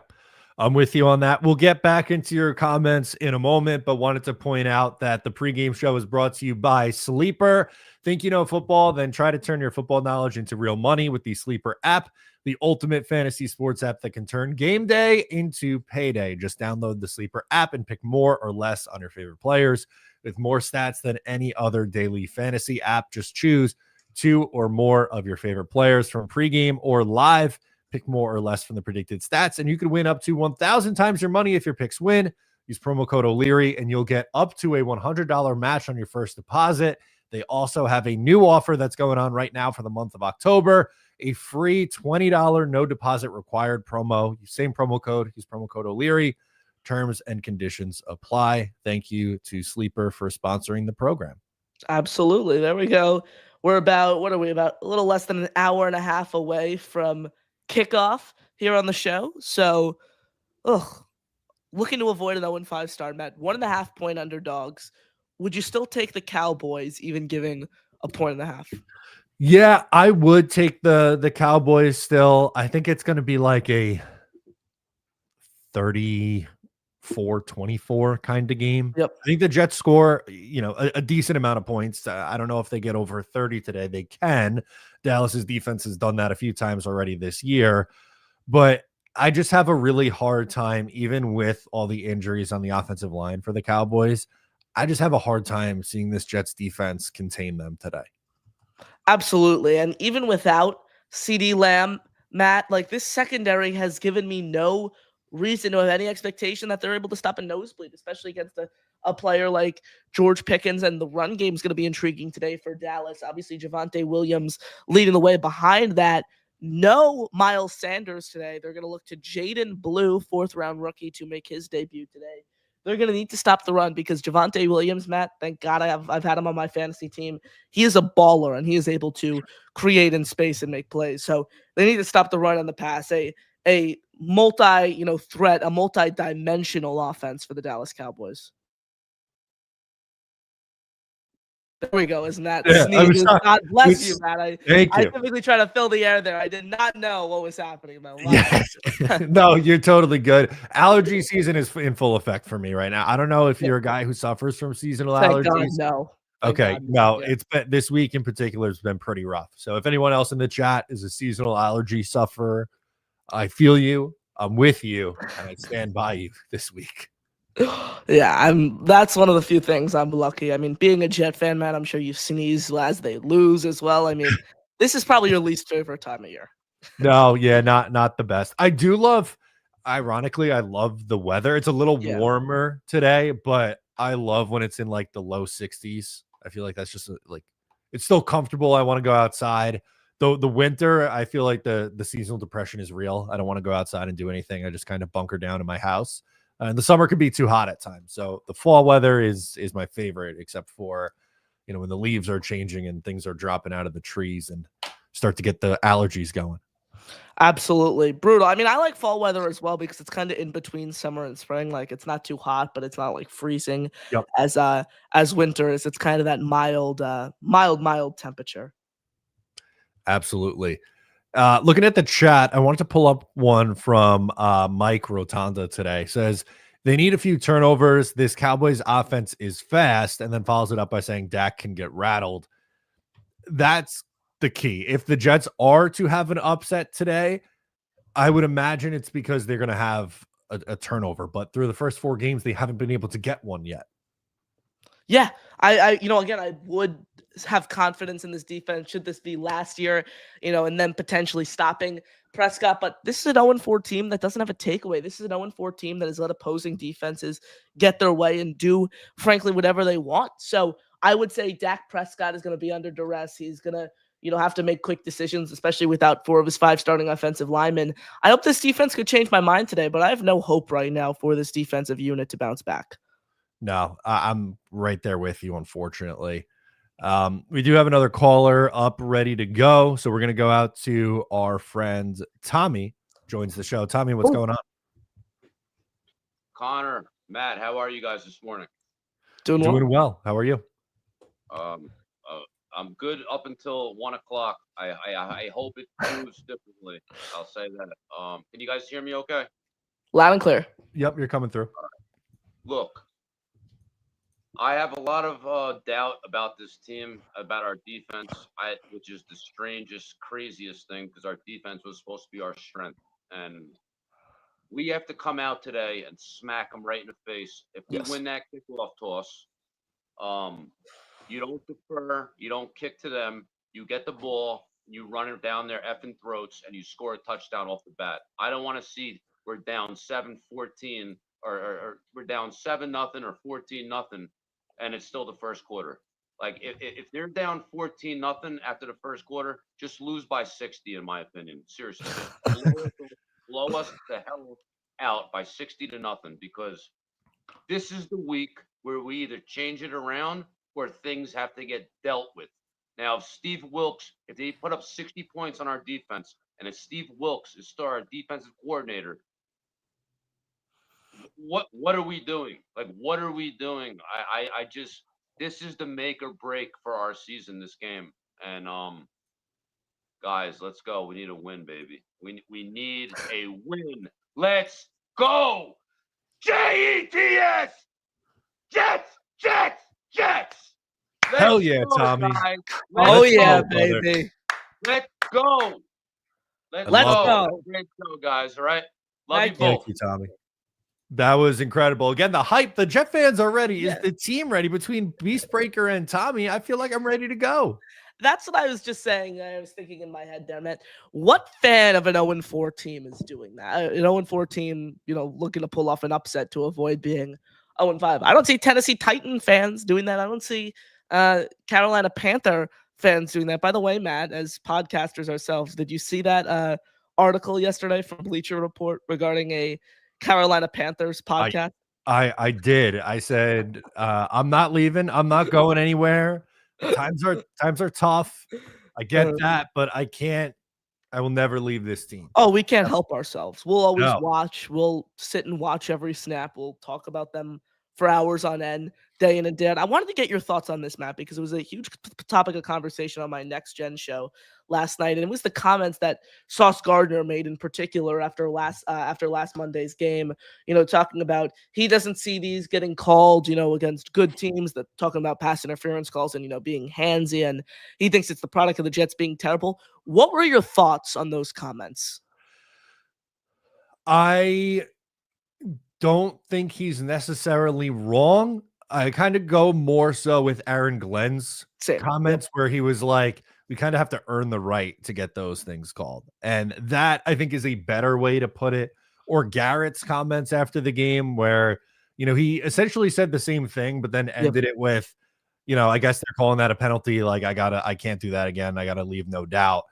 I'm with you on that. We'll get back into your comments in a moment, but wanted to point out that the pregame show is brought to you by Sleeper. Think you know football? Then try to turn your football knowledge into real money with the Sleeper app, the ultimate fantasy sports app that can turn game day into payday. Just download the Sleeper app and pick more or less on your favorite players. With more stats than any other daily fantasy app, just choose 2 or more of your favorite players from pregame or live. Pick more or less from the predicted stats, and you could win up to 1,000 times your money if your picks win. Use promo code O'Leary, and you'll get up to a $100 match on your first deposit. They also have a new offer that's going on right now for the month of October, a free $20 no deposit required promo. Same promo code. Use promo code O'Leary. Terms and conditions apply. Thank you to Sleeper for sponsoring the program. Absolutely. There we go. We're about a little less than an hour and a half away from kickoff here on the show. So, looking to avoid an 0-5 start, Matt. 1.5 point underdogs. Would you still take the Cowboys, even giving a 1.5? Yeah, I would take the Cowboys still. I think it's going to be like a 30 24-24 kind of game. Yep. I think the Jets score, a decent amount of points. I don't know if they get over 30 today. They can. Dallas's defense has done that a few times already this year, but I just have a really hard time, even with all the injuries on the offensive line for the Cowboys. I just have a hard time seeing this Jets defense contain them today. Absolutely. And even without CD Lamb, Matt, like this secondary has given me no reason to have any expectation that they're able to stop a nosebleed, especially against a player like George Pickens. And the run game is going to be intriguing today for Dallas. Obviously, Javonte Williams leading the way behind that. No Miles Sanders today. They're going to look to Jaden Blue, 4th-round rookie, to make his debut today. They're going to need to stop the run because Javonte Williams, Matt, thank God I've had him on my fantasy team. He is a baller and he is able to create in space and make plays. So they need to stop the run and the pass. A multi, threat, a multi-dimensional offense for the Dallas Cowboys. There we go. Isn't that sneezes? God bless you, Matt. I typically try to fill the air there. I did not know what was happening, man. Wow. Yes. No, you're totally good. Allergy season is in full effect for me right now. I don't know if you're a guy who suffers from seasonal allergies. God, no. Okay. No, it's been this week in particular has been pretty rough. So if anyone else in the chat is a seasonal allergy sufferer, I feel you. I'm with you, and I stand by you this week. Yeah, that's one of the few things I'm lucky. I mean, being a Jet fan, man, I'm sure you sneeze as they lose as well. I mean, this is probably your least favorite time of year. No, yeah, not the best. Ironically, I love the weather. It's a little warmer today, but I love when it's in like the low 60s. I feel like that's just it's still comfortable. I want to go outside. The winter, I feel like the seasonal depression is real. I don't want to go outside and do anything. I just kind of bunker down in my house. And the summer can be too hot at times. So the fall weather is my favorite, except for, when the leaves are changing and things are dropping out of the trees and start to get the allergies going. Absolutely. Brutal. I mean, I like fall weather as well because it's kind of in between summer and spring. Like it's not too hot, but it's not like freezing as winter is. It's kind of that mild temperature. Absolutely. Looking at the chat, I wanted to pull up one from Mike Rotunda today. Says they need a few turnovers. This Cowboys offense is fast, and then follows it up by saying Dak can get rattled. That's the key. If the Jets are to have an upset today, I would imagine it's because they're going to have a turnover. But through the first 4 games, they haven't been able to get one yet. Yeah, I would have confidence in this defense. Should this be last year, and then potentially stopping Prescott. But this is an 0-4 team that doesn't have a takeaway. This is an 0-4 team that has let opposing defenses get their way and do, frankly, whatever they want. So I would say Dak Prescott is going to be under duress. He's going to, have to make quick decisions, especially without 4 of his 5 starting offensive linemen. I hope this defense could change my mind today, but I have no hope right now for this defensive unit to bounce back. No, I'm right there with you, unfortunately. We do have another caller up ready to go. So we're going to go out to our friend Tommy, joins the show. Tommy, what's going on? Connor, Matt, how are you guys this morning? Doing well. How are you? I'm good up until 1 o'clock. I hope it proves differently. I'll say that. Can you guys hear me okay? Loud and clear. Yep, you're coming through. Look, I have a lot of doubt about this team, about our defense, which is the strangest, craziest thing because our defense was supposed to be our strength. And we have to come out today and smack them right in the face. If we win that kickoff toss, you don't defer, you don't kick to them, you get the ball, you run it down their effing throats, and you score a touchdown off the bat. I don't want to see we're down 7-14 or we're down 7-0 or 14-0. And it's still the first quarter. Like if they're down 14-0 after the first quarter, just lose by 60, in my opinion. Seriously, just blow us the hell out by 60-0 because this is the week where we either change it around or things have to get dealt with. Now, if they put up 60 points on our defense, and if Steve Wilks is still our defensive coordinator, what are we doing? Like, what are we doing? I just, this is the make or break for our season, this game. And guys, let's go. We need a win, baby. We need a win. Let's go. Jets. Jets. Jets. Jets. Hell yeah, go, Tommy. guys. Oh Let's yeah, go, brother. baby. Let's go. Let's love go. Great show, guys. All right. Love you Thank you. Thank both. you, Tommy. That was incredible. Again, the hype. The Jet fans are ready. Yeah. Is the team ready? Between Beastbreaker and Tommy, I feel like I'm ready to go. That's what I was just saying. I was thinking in my head there, man. What fan of an 0-4 team is doing that? An 0-4 team, looking to pull off an upset to avoid being 0-5. I don't see Tennessee Titan fans doing that. I don't see Carolina Panther fans doing that. By the way, Matt, as podcasters ourselves, did you see that article yesterday from Bleacher Report regarding a Carolina Panthers podcast? I did. I said, I'm not leaving. I'm not going anywhere. Times are tough. I get that, but I will never leave this team. Oh, we can't help ourselves. We'll always No. watch. We'll sit and watch every snap. We'll talk about them for hours on end, day in and day out. I wanted to get your thoughts on this, Matt, because it was a huge topic of conversation on my Next Gen show last night, and it was the comments that Sauce Gardner made in particular after last Monday's game. Talking about he doesn't see these getting called, against good teams. That talking about pass interference calls and being handsy, and he thinks it's the product of the Jets being terrible. What were your thoughts on those comments? I don't think he's necessarily wrong. I kind of go more so with Aaron Glenn's comments where he was like, we kind of have to earn the right to get those things called. And that I think is a better way to put it. Or Garrett's comments after the game where, he essentially said the same thing, but then ended it with, I guess they're calling that a penalty. Like I can't do that again. I got to leave, no doubt.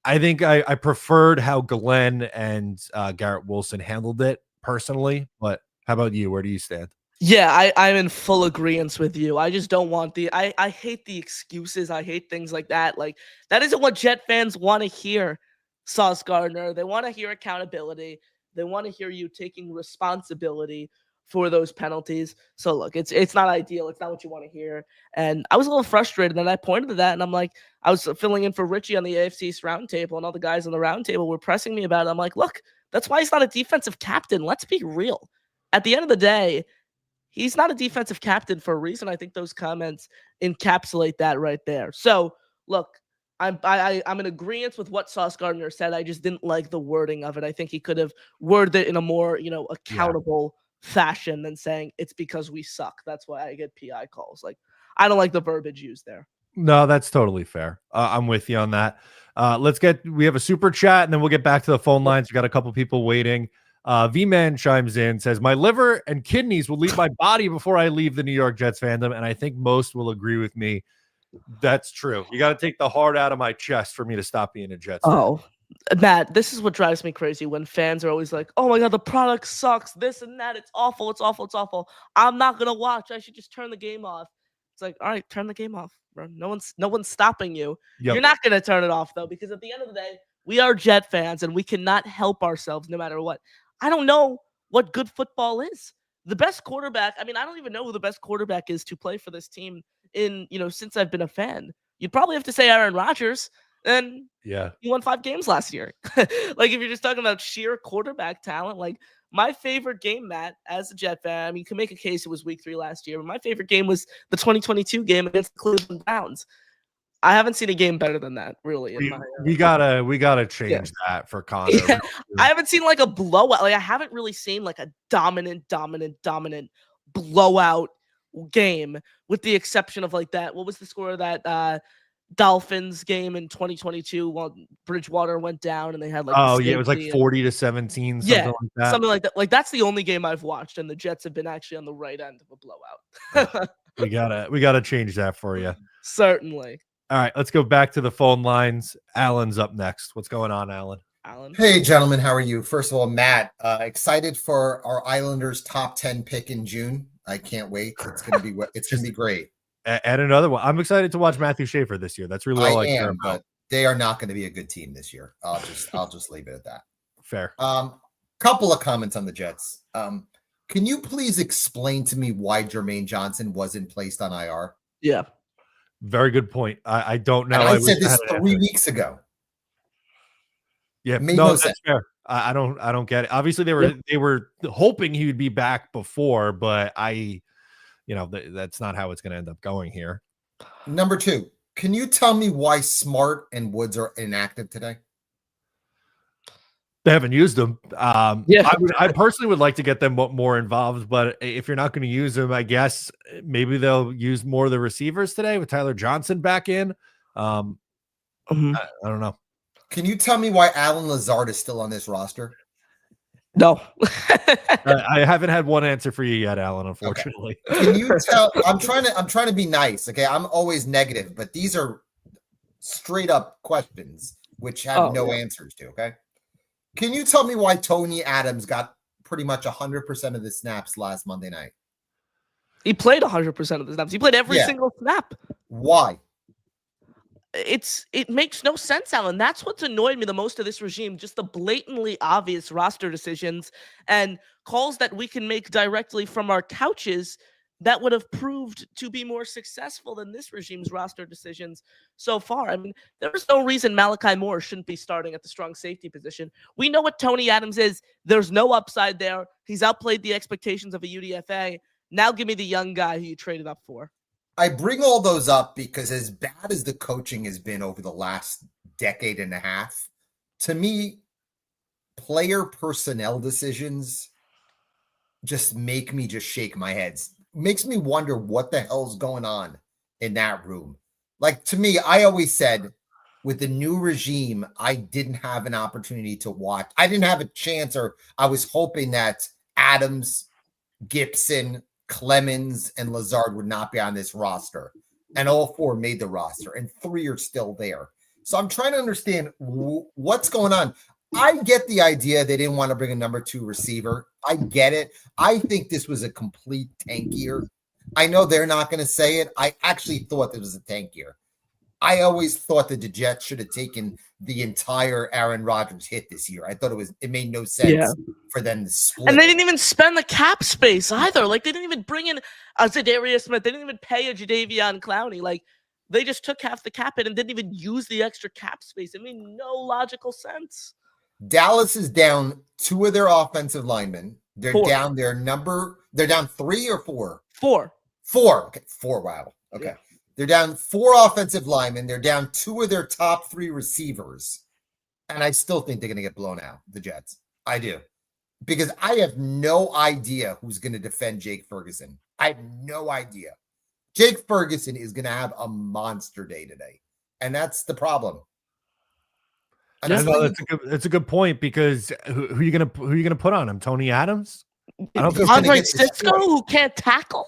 I think I preferred how Glenn and Garrett Wilson handled it personally, but how about you? Where do you stand? Yeah, I'm in full agreement with you. I just don't want I hate the excuses. I hate things like that. Like, that isn't what Jet fans want to hear, Sauce Gardner. They want to hear accountability. They want to hear you taking responsibility for those penalties. So look, it's not ideal. It's not what you want to hear. And I was a little frustrated, and I pointed to that, and I'm like, I was filling in for Richie on the AFC East roundtable, and all the guys on the roundtable were pressing me about it. I'm like, look, that's why he's not a defensive captain. Let's be real. At the end of the day, he's not a defensive captain for a reason. I think those comments encapsulate that right there. So look, I'm in agreement with what Sauce Gardner said. I just didn't like the wording of it. I think he could have worded it in a more, accountable fashion than saying it's because we suck. That's why I get PI calls. Like, I don't like the verbiage used there. No, that's totally fair. I'm with you on that. We have a super chat, and then we'll get back to the phone lines. We got a couple people waiting. V-Man chimes in, says, my liver and kidneys will leave my body before I leave the New York Jets fandom, and I think most will agree with me. That's true. You got to take the heart out of my chest for me to stop being a Jets fan. Oh, Matt, this is what drives me crazy when fans are always like, oh my God, the product sucks, this and that. It's awful. It's awful. It's awful. I'm not going to watch. I should just turn the game off. It's like, all right, turn the game off, bro. No one's stopping you. Yep. You're not going to turn it off, though, because at the end of the day, we are Jet fans, and we cannot help ourselves no matter what. I don't know what good football is. The best quarterback, I don't even know who the best quarterback is to play for this team since I've been a fan. You'd probably have to say Aaron Rodgers, and he won 5 games last year. Like, if you're just talking about sheer quarterback talent, like, my favorite game, Matt, as a Jet fan, you can make a case it was week 3 last year, but my favorite game was the 2022 game against the Cleveland Browns. I haven't seen a game better than that, really. We gotta change that for Connor. Yeah. I haven't seen like a blowout. Like, I haven't really seen like a dominant blowout game, with the exception of like that. What was the score of that Dolphins game in 2022 while Bridgewater went down and they had like it was like 40-17, something like that. Something like that. Like, that's the only game I've watched, and the Jets have been actually on the right end of a blowout. we gotta change that for you. Certainly. All right, let's go back to the phone lines. Alan's up next. What's going on, Alan? Hey, gentlemen, how are you? First of all, Matt, excited for our Islanders top 10 pick in June. I can't wait. It's gonna be great. And another one. I'm excited to watch Matthew Schaefer this year. That's really all I care about. But they are not going to be a good team this year. I'll just leave it at that. Fair. Couple of comments on the Jets. Can you please explain to me why Jermaine Johnson wasn't placed on IR? Yeah. Very good point. I don't know. And I said this 3 weeks ago. Yeah, no, that's fair. I don't get it. Obviously, they were hoping he would be back before, but that's not how it's going to end up going here. Number 2, can you tell me why Smart and Woods are inactive today? They haven't used them. Yeah. I personally would like to get them more involved, but if you're not going to use them, I guess maybe they'll use more of the receivers today with Tyler Johnson back in. I don't know. Can you tell me why Alan Lazard is still on this roster? No. I haven't had one answer for you yet, Alan, unfortunately. Okay. Can you tell? I'm trying to be nice. Okay. I'm always negative, but these are straight up questions which have no answers to. Okay. Can you tell me why Tony Adams got pretty much 100% of the snaps last Monday night? He played 100% of the snaps. He played every single snap. Why? It makes no sense, Alan. That's what's annoyed me the most of this regime, just the blatantly obvious roster decisions and calls that we can make directly from our couches that would have proved to be more successful than this regime's roster decisions so far. I mean, there's no reason Malachi Moore shouldn't be starting at the strong safety position. We know what Tony Adams is. There's no upside there. He's outplayed the expectations of a UDFA. Now give me the young guy who you traded up for. I bring all those up because as bad as the coaching has been over the last decade and a half, to me, player personnel decisions just make me just shake my head. Makes me wonder what the hell's going on in that room. Like, to me, I always said with the new regime, I didn't have an opportunity to watch. I didn't have a chance, or I was hoping that Adams, Gibson, Clemens, and Lazard would not be on this roster. And all 4 made the roster, and 3 are still there. So I'm trying to understand what's going on. I get the idea they didn't want to bring a number 2 receiver. I get it. I think this was a complete tank year. I know they're not going to say it. I actually thought this was a tank year. I always thought that the Jets should have taken the entire Aaron Rodgers hit this year. I thought it made no sense for them to split. And they didn't even spend the cap space either. Like, they didn't even bring in a Zadarius Smith. They didn't even pay a Jadeveon Clowney. Like, they just took half the cap hit and didn't even use the extra cap space. It made no logical sense. Dallas is down 2 of their offensive linemen. They're 4. down they're down 3 or 4? 4. 4. Okay, 4. Wow. Okay. Yeah. They're down 4 offensive linemen. They're down 2 of their top 3 receivers. And I still think they're going to get blown out, the Jets. I do. Because I have no idea who's going to defend Jake Ferguson. I have no idea. Jake Ferguson is going to have a monster day today. And that's the problem. That's a good point, because who are you gonna put on him? Tony Adams? I don't think Andre Cisco, who can't tackle.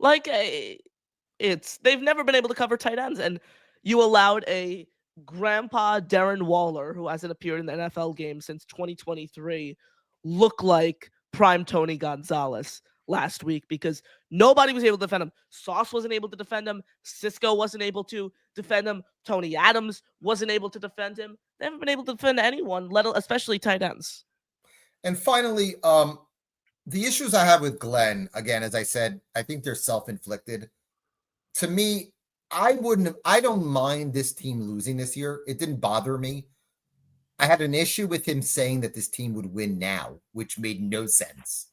Like, they've never been able to cover tight ends, and you allowed a grandpa Darren Waller, who hasn't appeared in the NFL game since 2023, look like prime Tony Gonzalez last week, because nobody was able to defend him. Sauce wasn't able to defend him. Cisco wasn't able to defend him. Tony Adams wasn't able to defend him. They haven't been able to defend anyone, especially tight ends. And finally, the issues I have with Glenn, again, as I said, I think they're self-inflicted. To me, I don't mind this team losing this year. It didn't bother me. I had an issue with him saying that this team would win now, which made no sense.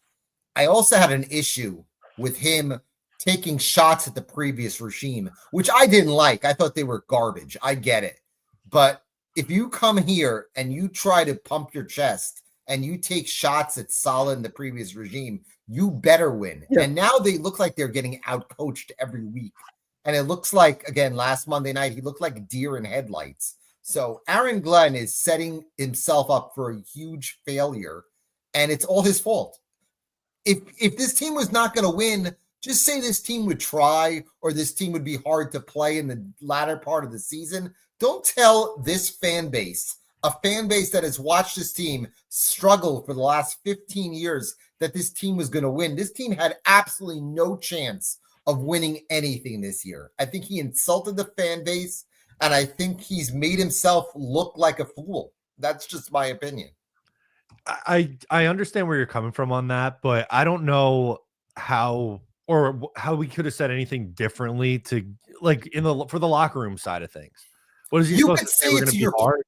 I also had an issue with him taking shots at the previous regime, which I didn't like. I thought they were garbage. I get it. But if you come here and you try to pump your chest and you take shots at Saleh in the previous regime, you better win. Yeah. And now they look like they're getting out-coached every week. And it looks like, again, last Monday night, he looked like a deer in headlights. So Aaron Glenn is setting himself up for a huge failure, and it's all his fault. If this team was not going to win, just say this team would try, or this team would be hard to play in the latter part of the season. Don't tell this fan base, a fan base that has watched this team struggle for the last 15 years, that this team was going to win. This team had absolutely no chance of winning anything this year. I think he insulted the fan base, and I think he's made himself look like a fool. That's just my opinion. I understand where you're coming from on that, but I don't know how we could have said anything differently to, like, for the locker room side of things. What is he supposed to say? We're going to be hard.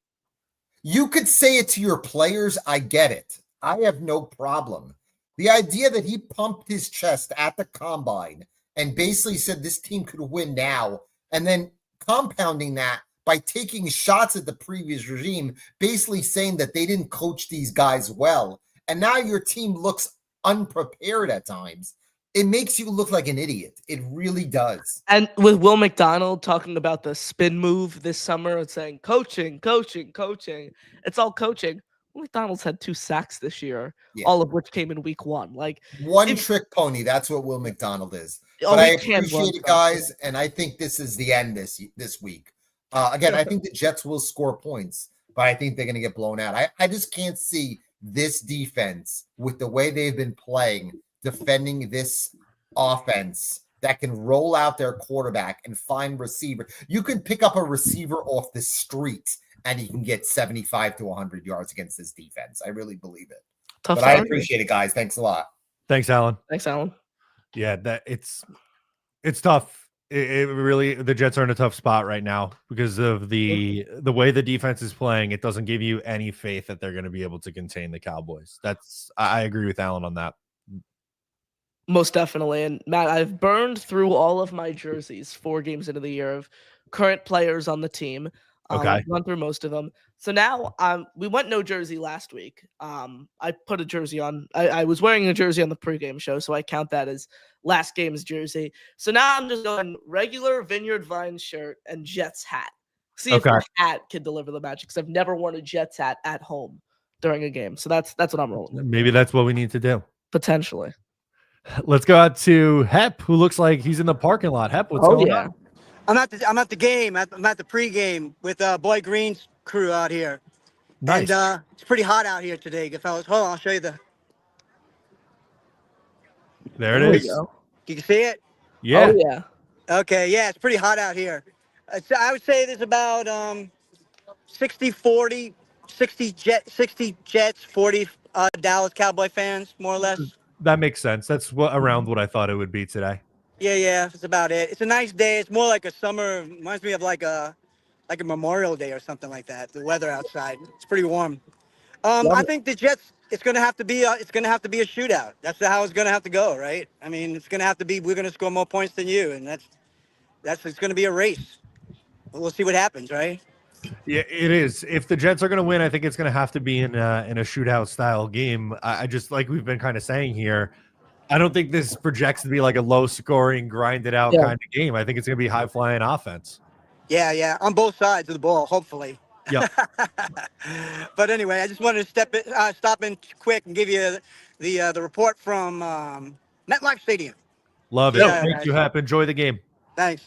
You could say it to your players. I get it. I have no problem. The idea that he pumped his chest at the combine and basically said this team could win now, and then compounding that by taking shots at the previous regime, basically saying that they didn't coach these guys well. And now your team looks unprepared at times. It makes you look like an idiot. It really does. And with Will McDonald talking about the spin move this summer and saying coaching, coaching, coaching. It's all coaching. Will McDonald's had 2 sacks this year, all of which came in week 1. Like one trick pony. That's what Will McDonald is. Oh, but I appreciate it, guys. And I think this is the end this week. Again, I think the Jets will score points, but I think they're going to get blown out. I just can't see this defense with the way they've been playing, defending this offense that can roll out their quarterback and find receiver. You can pick up a receiver off the street and he can get 75 to 100 yards against this defense. I really believe it. But I appreciate it, guys. Thanks a lot. Thanks, Alan. Thanks, Alan. Yeah, that it's tough. It really, the Jets are in a tough spot right now because of the way the defense is playing. It doesn't give you any faith that they're going to be able to contain the Cowboys. I agree with Alan on that. Most definitely. And Matt, I've burned through all of my jerseys 4 games into the year of current players on the team. Okay. I've run through most of them. So now we went no jersey last week. I put a jersey on. I was wearing a jersey on the pregame show, so I count that as last game's jersey. So now I'm just going regular Vineyard Vines shirt and Jets hat. See if the hat can deliver the magic, because I've never worn a Jets hat at home during a game. So that's what I'm rolling with. Maybe that's what we need to do. Potentially. Let's go out to Hep, who looks like he's in the parking lot. Hep, what's going on? I'm at the game. I'm at the pregame with Boy Green's crew out here. Nice. And it's pretty hot out here today, fellas. Hold on, I'll show you There it is. You can see it? Yeah. Oh, yeah. Okay, yeah, it's pretty hot out here. I would say there's about 60-40, 60 Jets, 40 Dallas Cowboy fans, more or less. That makes sense. That's around what I thought it would be today. Yeah, that's about it. It's a nice day. It's more like a summer. Reminds me of like a Memorial Day or something like that. The weather outside, it's pretty warm. I think the Jets. It's gonna have to be a shootout. That's how it's gonna have to go, right? I mean, it's gonna have to be. We're gonna score more points than you, and it's gonna be a race. We'll see what happens, right? Yeah, it is. If the Jets are going to win, I think it's going to have to be in a shootout style game. I just, like we've been kind of saying here, I don't think this projects to be like a low scoring, grinded out kind of game. I think it's going to be high flying offense. Yeah, on both sides of the ball, hopefully. Yeah. But anyway, I just wanted to stop in quick and give you the report from MetLife Stadium. Love it. Thank you, Hap. Enjoy the game. Thanks.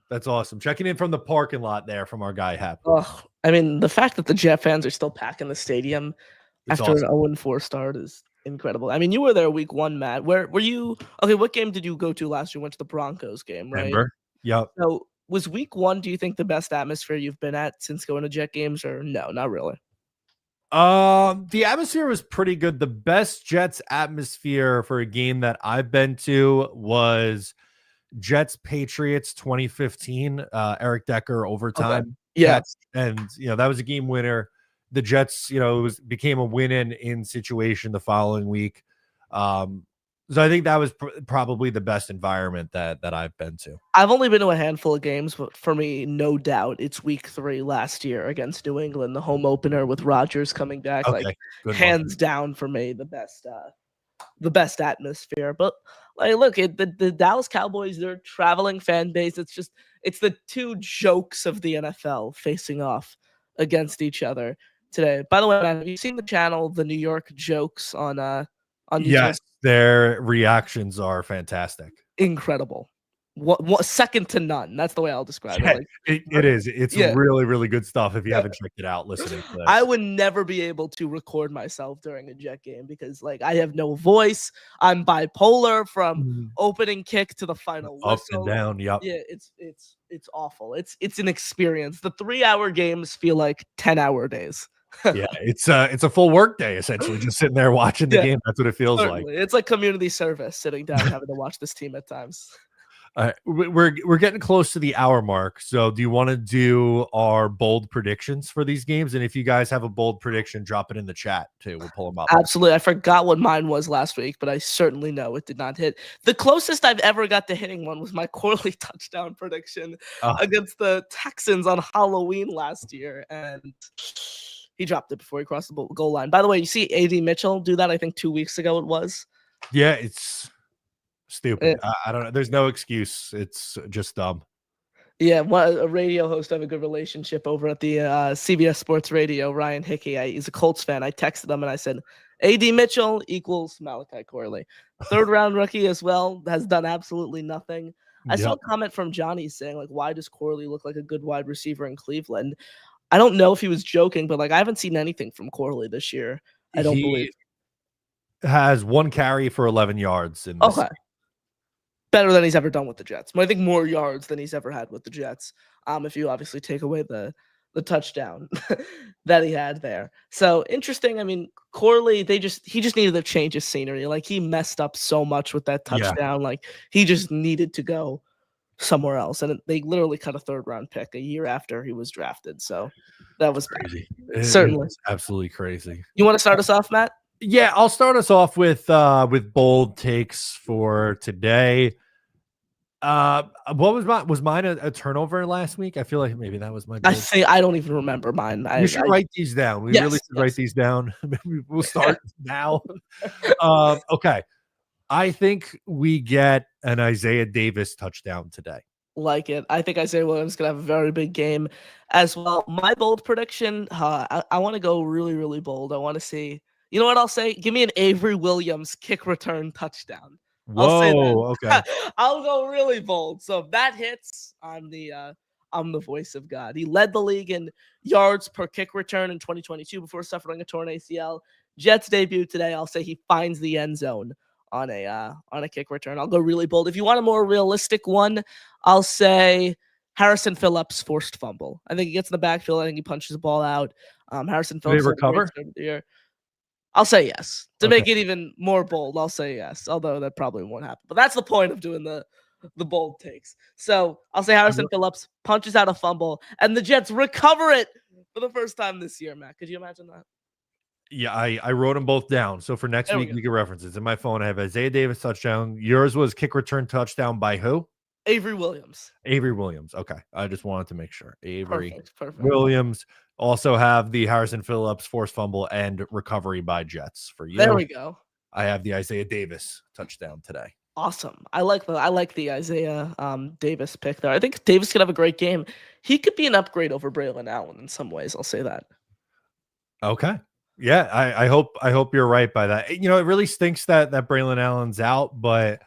That's awesome. Checking in from the parking lot there from our guy, Hap. Oh, I mean, the fact that the Jet fans are still packing the stadium after an 0-4 start is incredible. I mean, you were there week 1, Matt. Where were you? Okay, what game did you go to last year? Went to the Broncos game, right? Denver. Yep. So was week 1, do you think, the best atmosphere you've been at since going to Jet games, or no, not really? The atmosphere was pretty good. The best Jets atmosphere for a game that I've been to was Jets Patriots 2015, Eric Decker overtime. Okay. Yeah. And that was a game winner. The Jets, it became a win-in situation the following week. So I think that was probably the best environment that I've been to. I've only been to a handful of games, but for me, no doubt, it's week 3 last year against New England, the home opener with Rodgers coming back. Okay, like hands down for me, the best atmosphere. But like, look, the Dallas Cowboys, they're a traveling fan base. It's the 2 jokes of the NFL facing off against each other today. By the way, man, have you seen the channel, The New York Jokes on YouTube? Yes, their reactions are fantastic. Incredible. What second to none. That's the way I'll describe it. It is. It's really, really good stuff. If you haven't checked it out, listening to this. I would never be able to record myself during a Jet game because I have no voice. I'm bipolar from opening kick to the final up whistle. and down. Yep. Yeah, it's awful. It's an experience. The 3-hour games feel like 10-hour days. Yeah, it's a full work day essentially, just sitting there watching the game. That's what it feels like. It's like community service, sitting down having to watch this team at times. We're getting close to the hour mark. So do you want to do our bold predictions for these games? And if you guys have a bold prediction, drop it in the chat too. We'll pull them up. Absolutely. I forgot what mine was last week, but I certainly know it did not hit. The closest I've ever got to hitting one was my Corley touchdown prediction against the Texans on Halloween last year. And he dropped it before he crossed the goal line. By the way, you see AD Mitchell do that, I think 2 weeks ago it was. Yeah, it's stupid. I don't know. There's no excuse. It's just dumb. Yeah, a radio host I have a good relationship over at the CBS Sports Radio, Ryan Hickey. He's a Colts fan. I texted him and I said, AD Mitchell equals Malachi Corley. Third round rookie as well, has done absolutely nothing. I saw a comment from Johnny saying, like, why does Corley look like a good wide receiver in Cleveland? I don't know if he was joking, but like I haven't seen anything from Corley this year. I don't believe. Has 1 carry for 11 yards in this. Okay. Better than he's ever done with the Jets. I think more yards than he's ever had with the Jets. If you obviously take away the touchdown that he had there. So interesting. I mean, Corley, he just needed a change of scenery. Like he messed up so much with that touchdown. Yeah. Like he just needed to go somewhere else. And they literally cut a 3rd round pick a year after he was drafted. So that was crazy. Certainly. It's absolutely crazy. You want to start us off, Matt? Yeah, I'll start us off with bold takes for today. What was mine a turnover last week? I feel like maybe that was my bold. I don't even remember mine. We should write these down. We really should write these down. We'll start now. Okay. I think we get an Isaiah Davis touchdown today. Like it. I think Isaiah Williams is going to have a very big game as well. My bold prediction, I want to go really, really bold. I want to see, you know what I'll say? Give me an Avery Williams kick return touchdown. Whoa, okay. I'll go really bold. So if that hits, I'm the voice of God. He led the league in yards per kick return in 2022 before suffering a torn ACL. Jets debut today. I'll say he finds the end zone on a kick return. I'll go really bold. If you want a more realistic one, I'll say Harrison Phillips forced fumble. I think he gets in the backfield. I think he punches the ball out. Harrison Phillips. Did he recover? I'll say yes. To make it even more bold, I'll say yes. Although that probably won't happen. But that's the point of doing the bold takes. So I'll say Harrison Phillips punches out a fumble, and the Jets recover it for the first time this year, Matt. Could you imagine that? Yeah, I wrote them both down. So for next week, we can reference it. In my phone, I have Isaiah Davis touchdown. Yours was kick return touchdown by who? Avery Williams. Avery Williams. Okay. I just wanted to make sure. Avery Perfect. Williams. Also have the Harrison Phillips forced fumble and recovery by Jets for you. There we go. I have the Isaiah Davis touchdown today. Awesome. I like the Isaiah Davis pick there. I think Davis could have a great game. He could be an upgrade over Braylon Allen in some ways. I'll say that. Okay. Yeah, I hope you're right by that. You know, it really stinks that Braylon Allen's out, but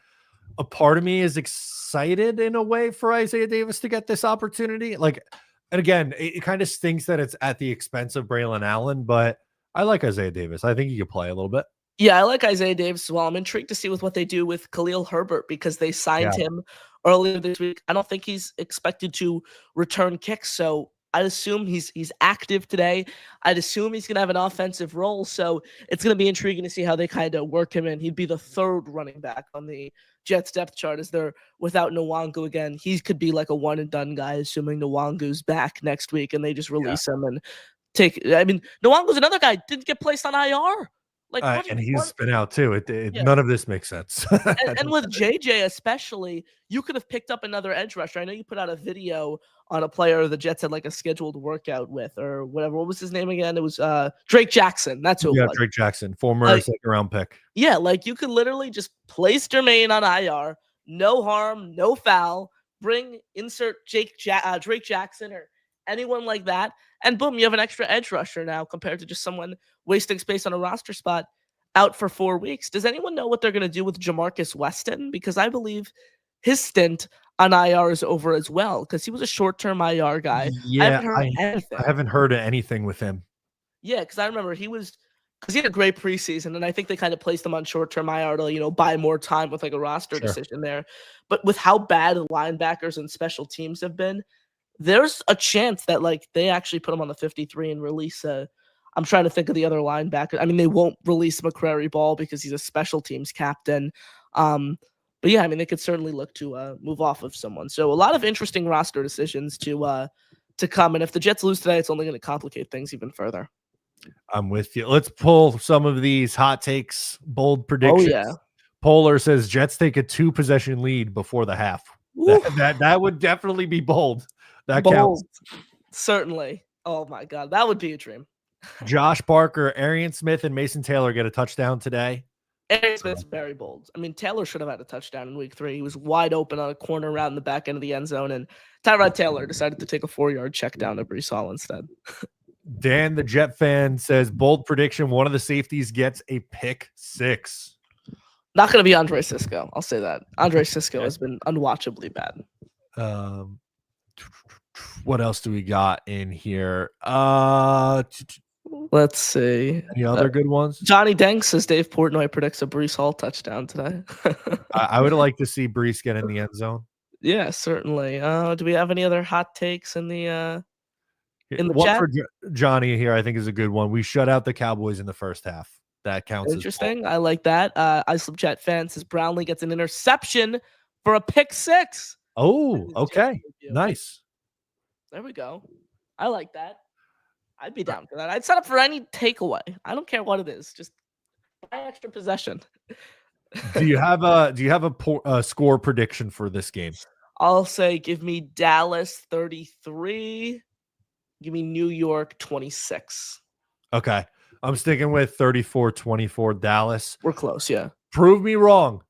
a part of me is excited in a way for Isaiah Davis to get this opportunity. Like, and again, it kind of stinks that it's at the expense of Braylon Allen, but I like Isaiah Davis. I think he could play a little bit. Yeah, I like Isaiah Davis as well. I'm intrigued to see what they do with Khalil Herbert because they signed him earlier this week. I don't think he's expected to return kicks, so I'd assume he's active today. I'd assume he's going to have an offensive role, so it's going to be intriguing to see how they kind of work him in. He'd be the 3rd running back on the Jets depth chart as they're without Nwangu again. He could be like a one-and-done guy, assuming Nwangu's back next week, and they just release him and take – I mean, Nwangu's another guy, didn't get placed on IR. Like, and he's been out too. None of this makes sense. and with JJ especially, you could have picked up another edge rusher. I know you put out a video on a player the Jets had like a scheduled workout with or whatever. What was his name again? It was Drake Jackson. That's who it was. Drake Jackson, former second-round pick. Yeah, like you could literally just place Jermaine on IR, no harm, no foul, insert Drake Jackson or anyone like that, and boom, you have an extra edge rusher now compared to just someone wasting space on a roster spot out for 4 weeks. Does anyone know what they're going to do with Jamarcus Weston? Because I believe his stint on IR is over as well because he was a short-term IR guy. Yeah, I haven't heard anything with him. Yeah, because I remember he had a great preseason, and I think they kind of placed him on short-term IR to, buy more time with like a roster decision there. But with how bad the linebackers and special teams have been, there's a chance that like they actually put him on the 53 and release I'm trying to think of the other linebacker. I mean, they won't release McCrary Ball because he's a special teams captain. But yeah, I mean, they could certainly look to move off of someone. So a lot of interesting roster decisions to come. And if the Jets lose today, it's only going to complicate things even further. I'm with you. Let's pull some of these hot takes, bold predictions. Oh, yeah. Polar says Jets take a 2-possession lead before the half. That would definitely be bold. That counts. Certainly. Oh my God, that would be a dream. Josh Parker, Arian Smith, and Mason Taylor get a touchdown today. Arian Smith's very bold. I mean, Taylor should have had a touchdown in week 3. He was wide open on a corner route in the back end of the end zone, and Tyrod Taylor decided to take a 4-yard check down to Breece Hall instead. Dan, the Jet fan, says bold prediction: one of the safeties gets a pick 6. Not going to be Andre Sisco. I'll say that. Andre Sisco has been unwatchably bad. What else do we got in here? Let's see. Any other good ones? Johnny Danks says Dave Portnoy predicts a Breece Hall touchdown today. I would like to see Breece get in the end zone. Yeah, certainly. Do we have any other hot takes in the one chat? For Johnny here, I think is a good one. We shut out the Cowboys in the first half. That counts. Interesting. I like that. Islip Chat fan says Brownlee gets an interception for a pick 6. Oh, okay. Nice. There we go. I like that. I'd be down for that. I'd set up for any takeaway. I don't care what it is. Just buy extra possession. Do you have a score prediction for this game? I'll say give me Dallas 33. Give me New York 26. Okay. I'm sticking with 34-24 Dallas. We're close, yeah. Prove me wrong.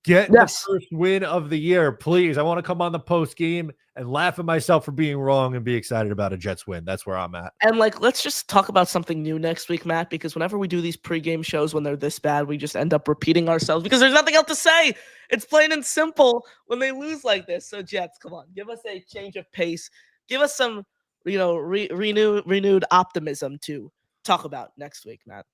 Get the first win of the year, please. I want to come on the post game and laugh at myself for being wrong and be excited about a Jets win. That's where I'm at. And let's just talk about something new next week, Matt, because whenever we do these pregame shows when they're this bad, we just end up repeating ourselves because there's nothing else to say. It's plain and simple when they lose like this. So Jets, come on, give us a change of pace. Give us some, renewed optimism to talk about next week, Matt.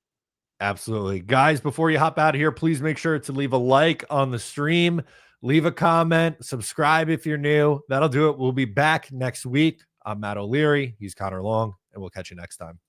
Absolutely. Guys, before you hop out of here, please make sure to leave a like on the stream, leave a comment, subscribe if you're new. That'll do it. We'll be back next week. I'm Matt O'Leary. He's Connor Long, and we'll catch you next time.